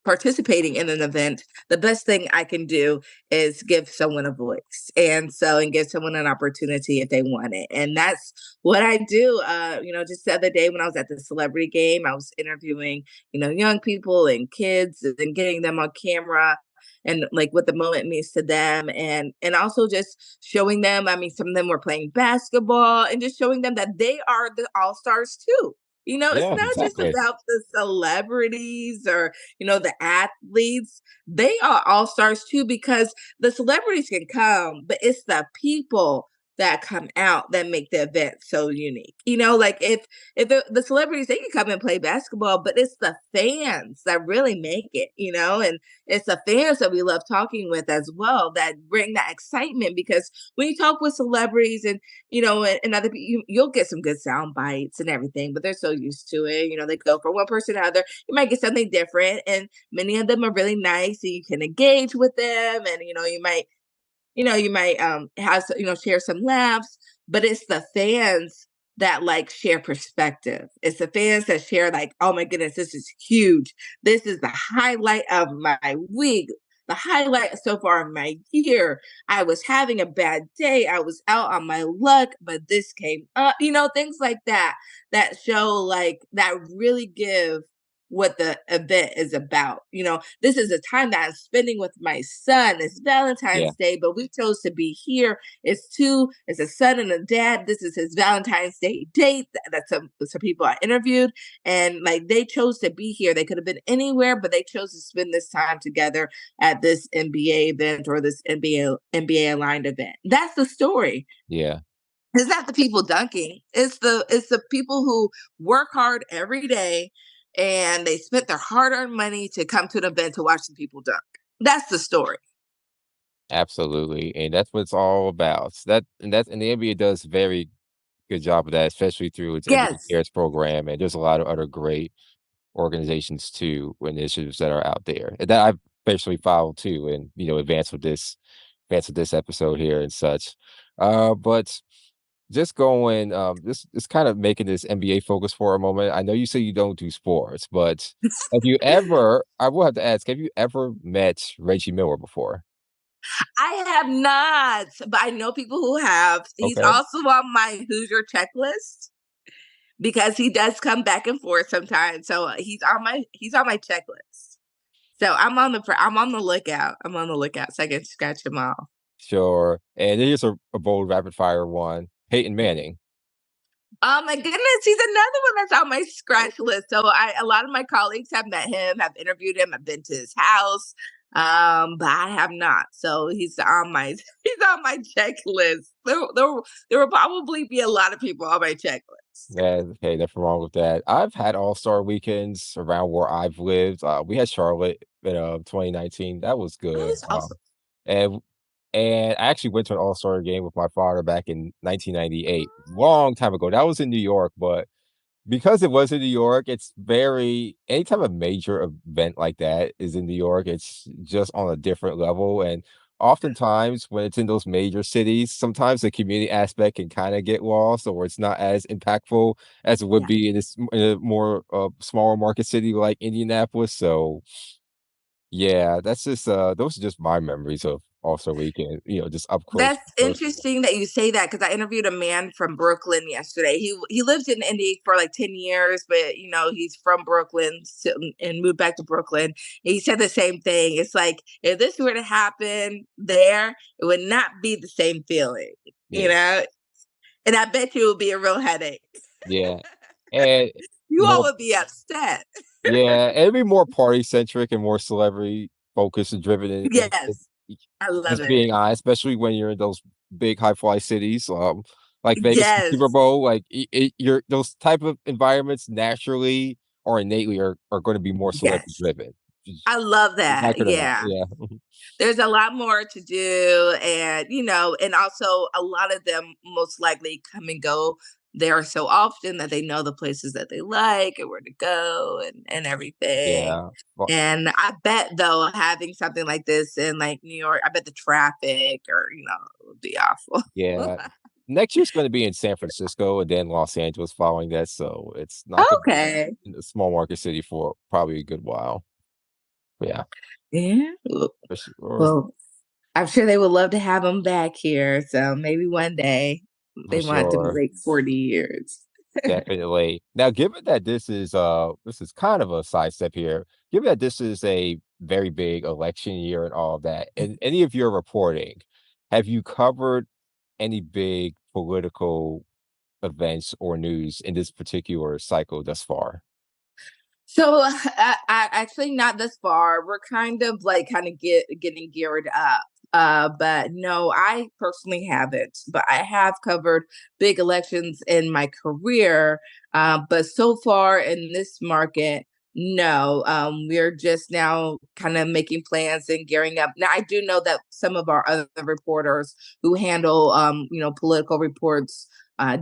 participating in an event, the best thing I can do is give someone a voice, and give someone an opportunity if they want it. And that's what I do. Just the other day when I was at the celebrity game, I was interviewing, young people and kids and getting them on camera and like what the moment means to them, and also just showing them. I mean, some of them were playing basketball, and just showing them that they are the all-stars too. It's Yeah, not just exactly. about the celebrities or, the athletes. They are all stars too, because the celebrities can come, but it's the people that come out that make the event so unique. Like if the celebrities, they can come and play basketball, but it's the fans that really make it. And it's the fans that we love talking with as well that bring that excitement, because when you talk with celebrities and other people, you'll get some good sound bites and everything, but they're so used to it. They go from one person to another. You might get something different, and many of them are really nice, and you can engage with them, and you might have share some laughs, but it's the fans that like share perspective. It's the fans that share like, oh my goodness, this is huge. This is the highlight of my week. The highlight so far of my year. I was having a bad day. I was out on my luck, but this came up. Things like that that show like that really give what the event is about. This is a time that I'm spending with my son. It's Yeah, Valentine's Day, but we chose to be here. It's a son and a dad. This is his Valentine's Day date. That's some people I interviewed, and like they chose to be here. They could have been anywhere, but they chose to spend this time together at this NBA event or this NBA aligned event. That's the story. yeah, It's not the people dunking. It's the people who work hard every day, and they spent their hard-earned money to come to an event to watch some people dunk. That's the story. absolutely, and that's what it's all about. And the NBA does a very good job of that, especially through its NBA Yes. Cares program, and there's a lot of other great organizations too, initiatives that are out there and that I've personally followed too, and advance with this episode here and such. But just going, just kind of making this NBA focus for a moment. I know you say you don't do sports, but have you ever? I will have to ask: have you ever met Reggie Miller before? I have not, but I know people who have. He's Okay, also on my Hoosier checklist because he does come back and forth sometimes. So he's on my checklist. So I'm on the lookout. I'm on the lookout so I can scratch him off. sure. And here's a bold rapid fire one: Peyton Manning. Oh my goodness, he's another one that's on my scratch list. So a lot of my colleagues have met him, have interviewed him, I've been to his house, but I have not. So he's on my he's on my checklist. There will probably be a lot of people on my checklist. Yeah, okay, nothing wrong with that. I've had All-Star weekends around where I've lived. We had Charlotte in 2019. That was Oh, good. that's awesome. And I actually went to an All-Star game with my father back in 1998, long time ago. That was in New York, but because it was in New York, it's very anytime a major event like that is in New York, it's just on a different level, and oftentimes when it's in those major cities, sometimes the community aspect can kinda get lost or it's not as impactful as it would Yeah. be in a more, smaller market city like Indianapolis, so yeah, that's just, those are just my memories of All-Star Weekend, just up close That's and personal. interesting that you say that because I interviewed a man from Brooklyn yesterday. He lived in Indy for like 10 years, but he's from Brooklyn and moved back to Brooklyn. And he said the same thing. It's like if this were to happen there, it would not be the same feeling, you Yeah, know. And I bet you it would be a real headache. yeah, and You all more would be upset. Yeah, it'd be more party centric and more celebrity focused and driven Yes, I love just it. being honest, especially when you're in those big high fly cities, like Vegas and Super Yes, Bowl, like you're those type of environments naturally or innately are going to be more celebrity yes, driven. I love Like that. it or not, Yeah. yeah, There's a lot more to do, and and also a lot of them most likely come and go there so often that they know the places that they like and where to go and everything. yeah, well, And I bet though having something like this in like New York, I bet the traffic or it would be awful. yeah. Next year's going to be in San Francisco and then Los Angeles following that, so it's not going to be Okay. in a small market city for probably a good while. But yeah, Yeah. for sure. Well, I'm sure they would love to have them back here. So maybe one day For they want it to be sure. like 40 years. Definitely. Now, given that this is kind of a sidestep here, given that this is a very big election year and all of that, and any of your reporting, have you covered any big political events or news in this particular cycle thus far? So I actually not this far. We're kind of like getting geared up. But no, I personally haven't. But I have covered big elections in my career. But so far in this market, no. We're just now kind of making plans and gearing up. Now I do know that some of our other reporters who handle political reports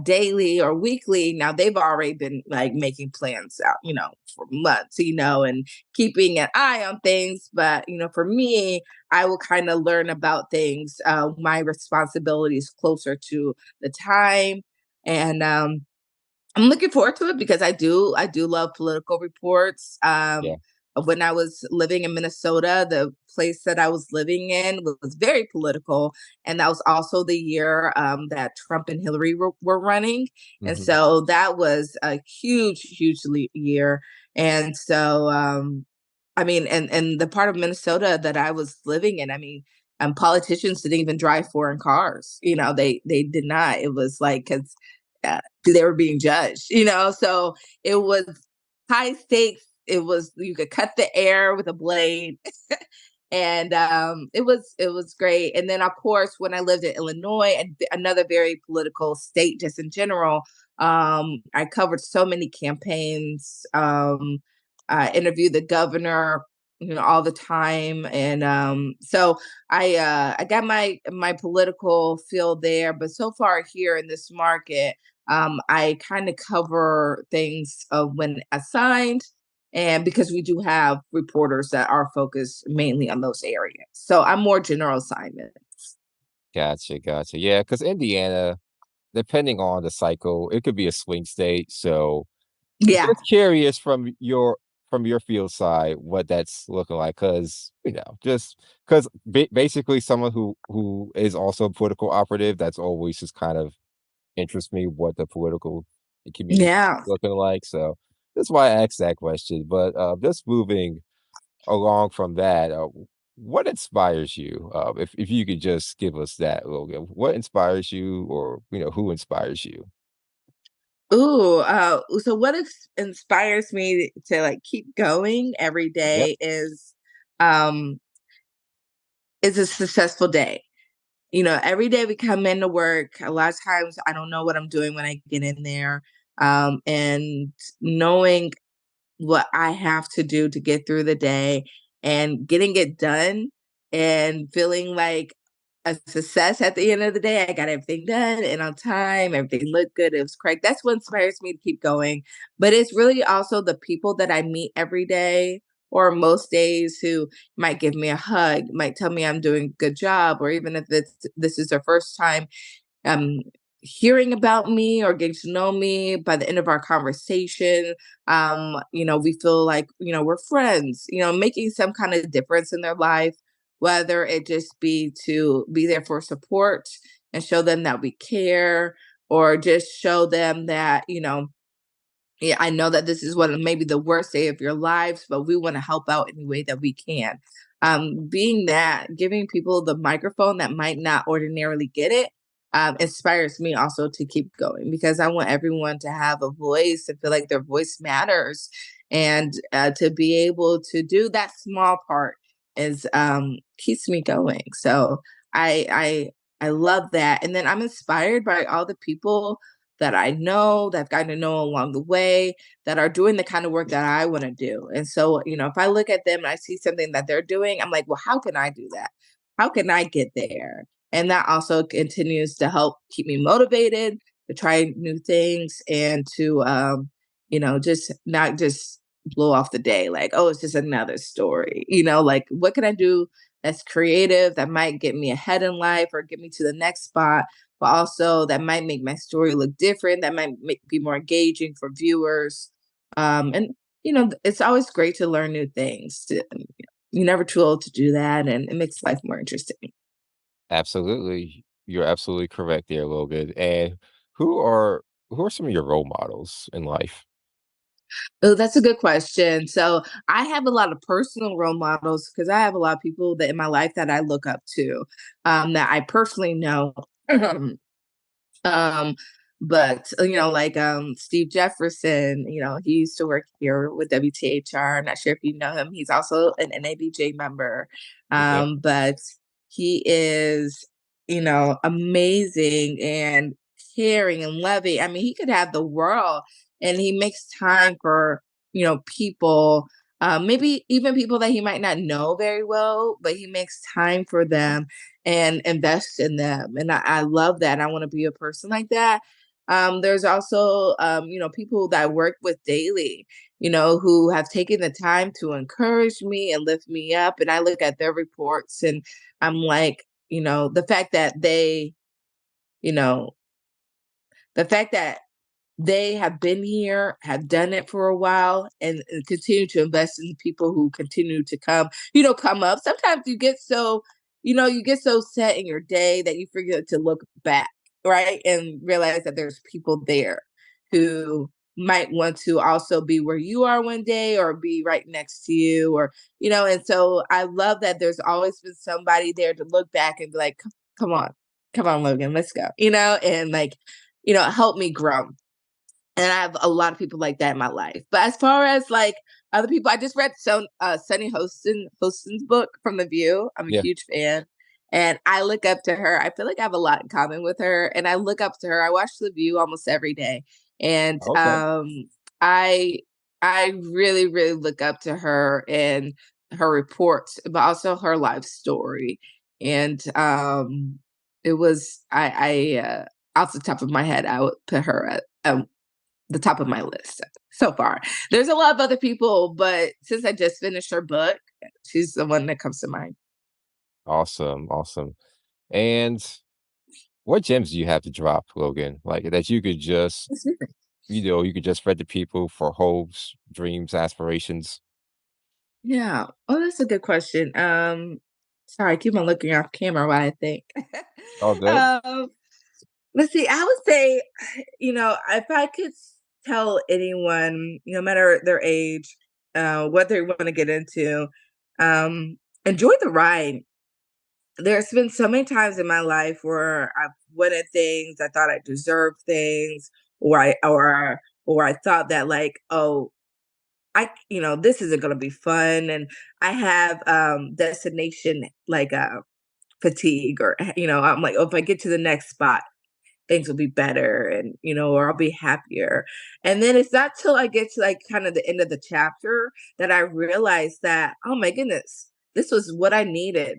daily or weekly. Now they've already been like making plans out, for months, and keeping an eye on things. But, for me, I will kind of learn about things. My responsibility is closer to the time. And I'm looking forward to it because I do love political reports. Yeah. When I was living in Minnesota, the place that I was living in was very political, and that was also the year that Trump and Hillary were running, and Hmm. so that was a huge year. And so, I mean, and the part of Minnesota that I was living in, I mean, politicians didn't even drive foreign cars. They did not. It was like because they were being judged, so it was high stakes. It was you could cut the air with a blade. And it was great. And then of course when I lived in Illinois, and another very political state just in general, I covered so many campaigns. I interviewed the governor, all the time. And so I got my political field there. But so far here in this market, I kind of cover things when assigned, And because we do have reporters that are focused mainly on those areas. So I'm more general assignments. Gotcha, gotcha. Yeah, because Indiana, depending on the cycle, it could be a swing state. So Yeah. just curious from your field side what that's looking like, because just because basically someone who is also a political operative, that's always just kind of interests me what the political community Yeah. is looking like. So that's why I asked that question. But just moving along from that, what inspires you? If you could just give us that, Logan, what inspires you, or who inspires you? Ooh, so what inspires me to like keep going every Yep. day um is a successful day. You know, every day we come into work, a lot of times I don't know what I'm doing when I get in there. And knowing what I have to do to get through the day and getting it done and feeling like a success at the end of the day. I got everything done and on time, everything looked good, it was correct. That's what inspires me to keep going. But it's really also the people that I meet every day or most days who might give me a hug, might tell me I'm doing a good job, or even if this is their first time um, hearing about me or getting to know me. By the end of our conversation, we feel like, we're friends, making some kind of difference in their life, whether it just be to be there for support and show them that we care, or just show them that, yeah, I know that this is what maybe the worst day of your lives, but we want to help out any way that we can. Being that, giving people the microphone that might not ordinarily get it, inspires me also to keep going, because I want everyone to have a voice and feel like their voice matters, and to be able to do that small part is keeps me going. So I love that, and then I'm inspired by all the people that I know, that I've gotten to know along the way, that are doing the kind of work that I want to do. And so, if I look at them and I see something that they're doing, I'm like, well, how can I do that? How can I get there? And that also continues to help keep me motivated to try new things, and to, just not just blow off the day like, oh, it's just another story. Like, what can I do that's creative, that might get me ahead in life or get me to the next spot, but also that might make my story look different, that might be more engaging for viewers. And it's always great to learn new things. You're never too old to do that, and it makes life more interesting. Absolutely. You're absolutely correct there, Logan. And who are who are some of your role models in life? Oh, that's a good question. So I have a lot of personal role models because I have a lot of people that in my life that I look up to, that I personally know. Um, but like Steve Jefferson, he used to work here with WTHR. I'm not sure if you know him. He's also an NABJ member. Yep. But he is, amazing and caring and loving. I mean, he could have the world, and he makes time for, people, maybe even people that he might not know very well, but he makes time for them and invest in them. And I love that. I want to be a person like that. There's also, people that I work with daily, who have taken the time to encourage me and lift me up. And I look at their reports and I'm like, the fact that you know, the fact that they have been here, have done it for a while, and continue to invest in the people who continue to come up. Sometimes you get so set in your day that you forget to look back, right? And realize that there's people there who might want to also be where you are one day, or be right next to you, or, and so I love that there's always been somebody there to look back and be like, come on, come on, Logan, let's go, and like, help me grow. And I have a lot of people like that in my life. But as far as like other people, I just read Sunny Hostin's book from The View. I'm a Yeah. huge fan. And I look up to her. I feel like I have a lot in common with her. And I look up to her. I watch The View almost every day. And Okay. I I really, really look up to her and her reports, but also her life story. And it was I off the top of my head, I would put her at the top of my list so far. There's a lot of other people, but since I just finished her book, she's the one that comes to mind. Awesome, awesome. And what gems do you have to drop, Logan? Like that you could just, you could just spread to people for hopes, dreams, aspirations. Yeah. Oh, that's a good question. Sorry, I keep on looking off camera while I think. All good. um, let's see. I would say, if I could tell anyone, no matter their age, what they want to get into, enjoy the ride. There's been so many times in my life where I've wanted things, I thought I deserved things, or I thought that like, oh, this isn't gonna be fun. And I have destination like fatigue, or I'm like, oh, if I get to the next spot, things will be better, and or I'll be happier. And then it's not till I get to like kind of the end of the chapter that I realize that, oh my goodness, this was what I needed.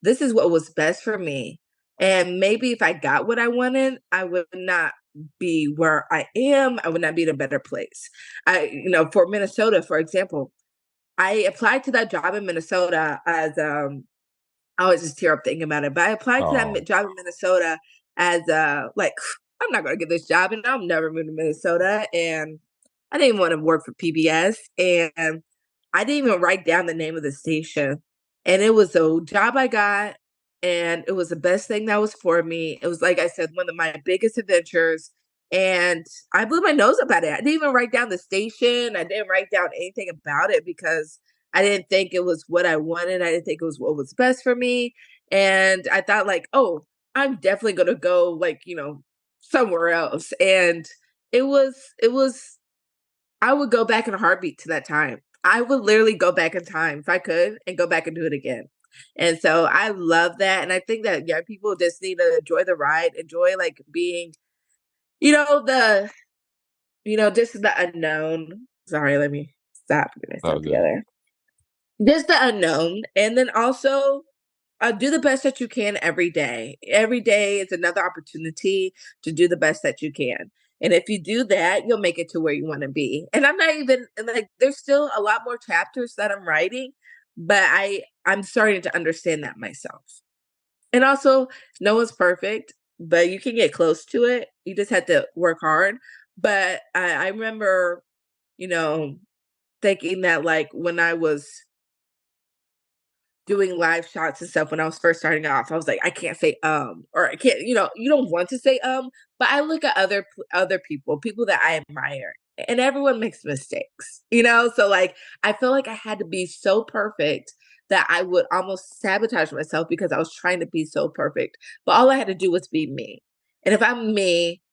This is what was best for me. And maybe if I got what I wanted, I would not be where I am. I would not be in a better place. For Minnesota, for example, I applied to that job in Minnesota as I always just tear up thinking about it. But I applied to that Oh, job in Minnesota as like, I'm not going to get this job, and I'm never moving to Minnesota. And I didn't want to work for PBS, and I didn't even write down the name of the station. And it was a job I got, and it was the best thing that was for me. It was, like I said, one of my biggest adventures. And I blew my nose up at it. I didn't even write down the station. I didn't write down anything about it because I didn't think it was what I wanted. I didn't think it was what was best for me. And I thought like, oh, I'm definitely gonna go like, somewhere else. And it was I would go back in a heartbeat to that time. I would literally go back in time if I could and go back and do it again. And so I love that. And I think that young people just need to enjoy the ride, enjoy like being, you know, the just the unknown. Sorry, let me stop, get all myself good. together. Just the unknown, and then also, do the best that you can every day. Every day is another opportunity to do the best that you can, and if you do that, you'll make it to where you wanna be. And I'm not even like, there's still a lot more chapters that I'm writing, but I'm starting to understand that myself. And also, no one's perfect, but you can get close to it. You just have to work hard. But I remember, you know, thinking that, like, when I was doing live shots and stuff when I was first starting off, I was like, I can't say or I can't, you don't want to say but I look at other people, people that I admire, and everyone makes mistakes, So like I feel like I had to be so perfect that I would almost sabotage myself because I was trying to be so perfect. But all I had to do was be me. And if I'm me,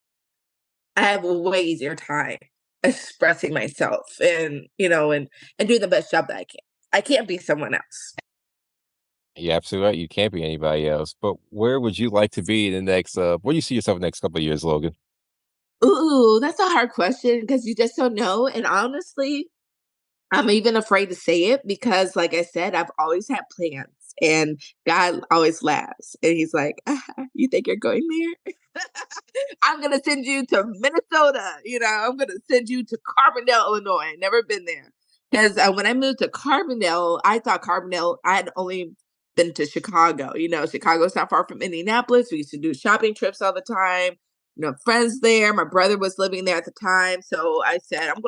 I have a way easier time expressing myself, and doing the best job that I can. I can't be someone else. You're absolutely right. You can't be anybody else. But where would you like to be in the next where do you see yourself in the next couple of years, Logan? Ooh, that's a hard question because you just don't know. And honestly, I'm even afraid to say it because, like I said, I've always had plans, and God always laughs. And he's like, You think you're going there? I'm going to send you to Minnesota. I'm going to send you to Carbondale, Illinois. Never been there. Because when I moved to Carbondale, I thought Carbondale, I had only been to Chicago. Chicago's not far from Indianapolis. We used to do shopping trips all the time. Friends there. My brother was living there at the time. So I said, I'm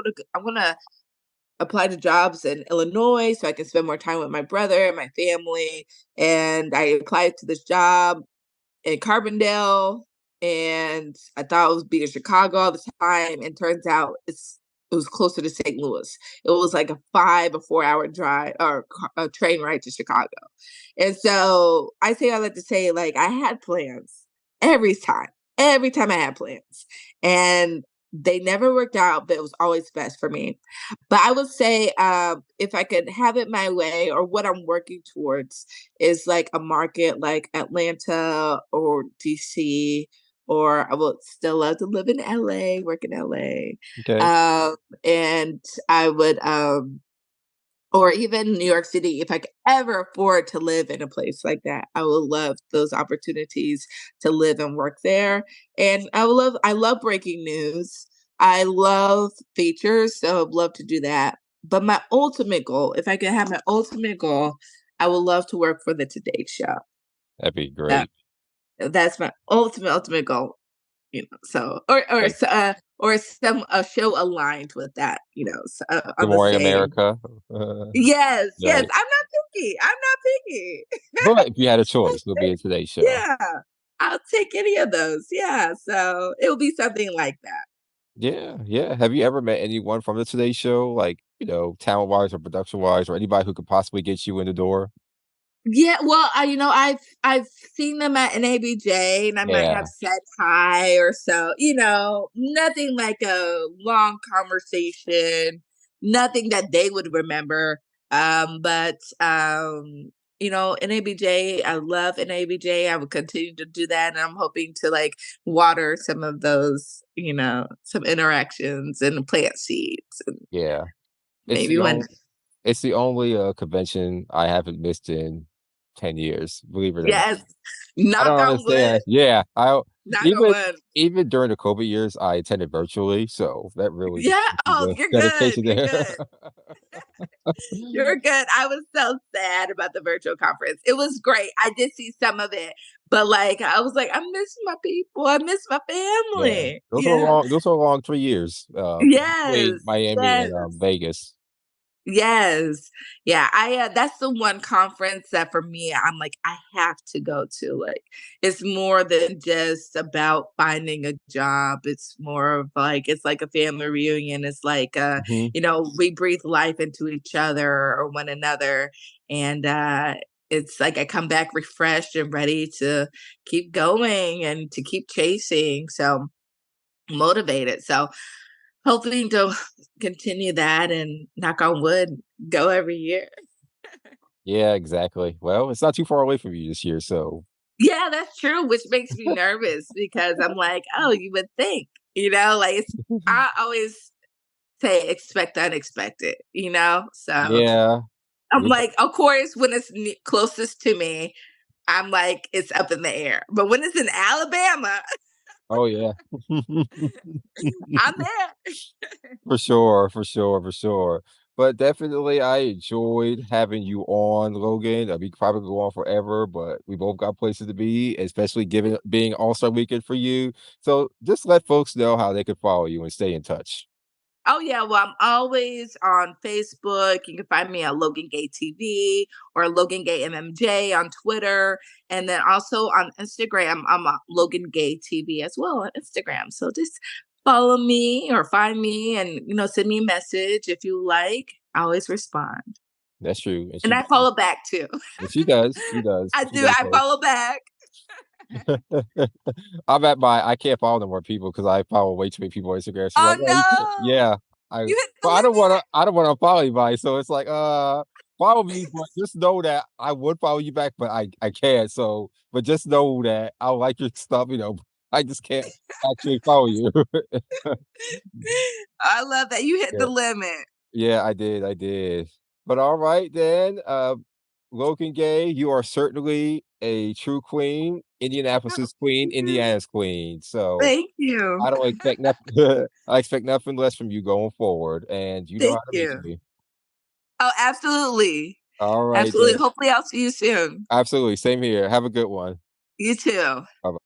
gonna apply to jobs in Illinois so I can spend more time with my brother and my family. And I applied to this job in Carbondale, and I thought it was be in Chicago all the time. And turns out it was closer to St. Louis. It was like a 4 hour drive or a train ride to Chicago. And so I say I like to say, like, I had plans every time, every time I had plans. And they never worked out, but it was always best for me. But I would say, if I could have it my way, or what I'm working towards is like a market like Atlanta or DC, or I would still love to live in LA, work in LA. Okay. And I would, or even New York City, if I could ever afford to live in a place like that, I would love those opportunities to live and work there. And I love breaking news. I love features, so I'd love to do that. But my ultimate goal, if I could have my ultimate goal, I would love to work for the Today Show. That'd be That great. that's my ultimate goal, so Like, or some a show aligned with that, Good on the Morning same. America. Yes, yes, Right. I'm not picky. I'm not picky. But if you had a choice, it'll be a Today Show. Yeah, I'll take any of those. Yeah, so it'll be something like that. Yeah, yeah. Have you ever met anyone from the Today Show, like, talent-wise or production-wise, or anybody who could possibly get you in the door? Yeah, well, I've seen them at an ABJ, and I might Yeah. have said hi or so, nothing like a long conversation, nothing that they would remember. But an ABJ, I love an ABJ. I would continue to do that, and I'm hoping to like water some of those, some interactions and plant seeds, and Yeah. It's maybe the when. only it's the only, convention I haven't missed in 10 years, believe it or not. Yes, I knock don't on wood, understand. Yeah, I knock on even wood. even during the COVID years, I attended virtually, so that really just Yeah. shows you Oh, the you're good. dedication You're there. good. You're good. I was so sad about the virtual conference. It was great. I did see some of it, but like I was like, I miss my people. I miss my Yeah, family. those were Yeah. long those were long 3 years, between Yes. Miami Yes. and, Vegas. Yes. Yeah, that's the one conference that for me, I'm like, I have to go to. Like, it's more than just about finding a job. It's more of like it's like a family reunion. It's like Mhm. we breathe life into each other or one another. And it's like I come back refreshed and ready to keep going and to keep chasing. So motivated. So hoping to continue that and knock on wood, go every year. Yeah, exactly. Well, it's not too far away from you this year, so Yeah, that's true, which makes me nervous because I'm like, "Oh, you would think," like, I always say expect the unexpected, So, yeah. I'm You'll like, of course, when it's closest to me, I'm like, it's up in the air. But when it's in Alabama, Oh, yeah. I'm there. For sure, for sure, for sure. But definitely, I enjoyed having you on, Logan. We could probably go on forever, but we both got places to be, especially given being All-Star Weekend for you. So just let folks know how they can follow you and stay in touch. Oh yeah, well, I'm always on Facebook. You can find me at Logan Gay TV or Logan Gay MMJ on Twitter, and then also on Instagram. I'm Logan Gay TV as well on Instagram. So just follow me or find me, and send me a message if you like. I always respond, That's true, and and she I does. follow back too. And she does, she does, I she do. does I both. follow back. I can't follow no more people because I follow way too many people on Instagram. She's Oh like, "Oh, you can't." no, Yeah, I you hit the but limit. I don't wanna follow anybody, so it's like, follow me, but just know that I would follow you back, but I can't, so but just know that I like your stuff, I just can't actually follow you. I love that you hit Yeah. the limit. Yeah, I did. But alright then, Logan Gay, you are certainly a true queen, Oh, Indianapolis's queen, thank you. Indiana's queen, so Thank you. I don't expect nothing I expect nothing less from you going forward, and you know how Thank to reach you. me. Oh, absolutely. Alright Absolutely. then. Hopefully, I'll see you soon. Absolutely, same here. Have a good one. You too. Bye-bye.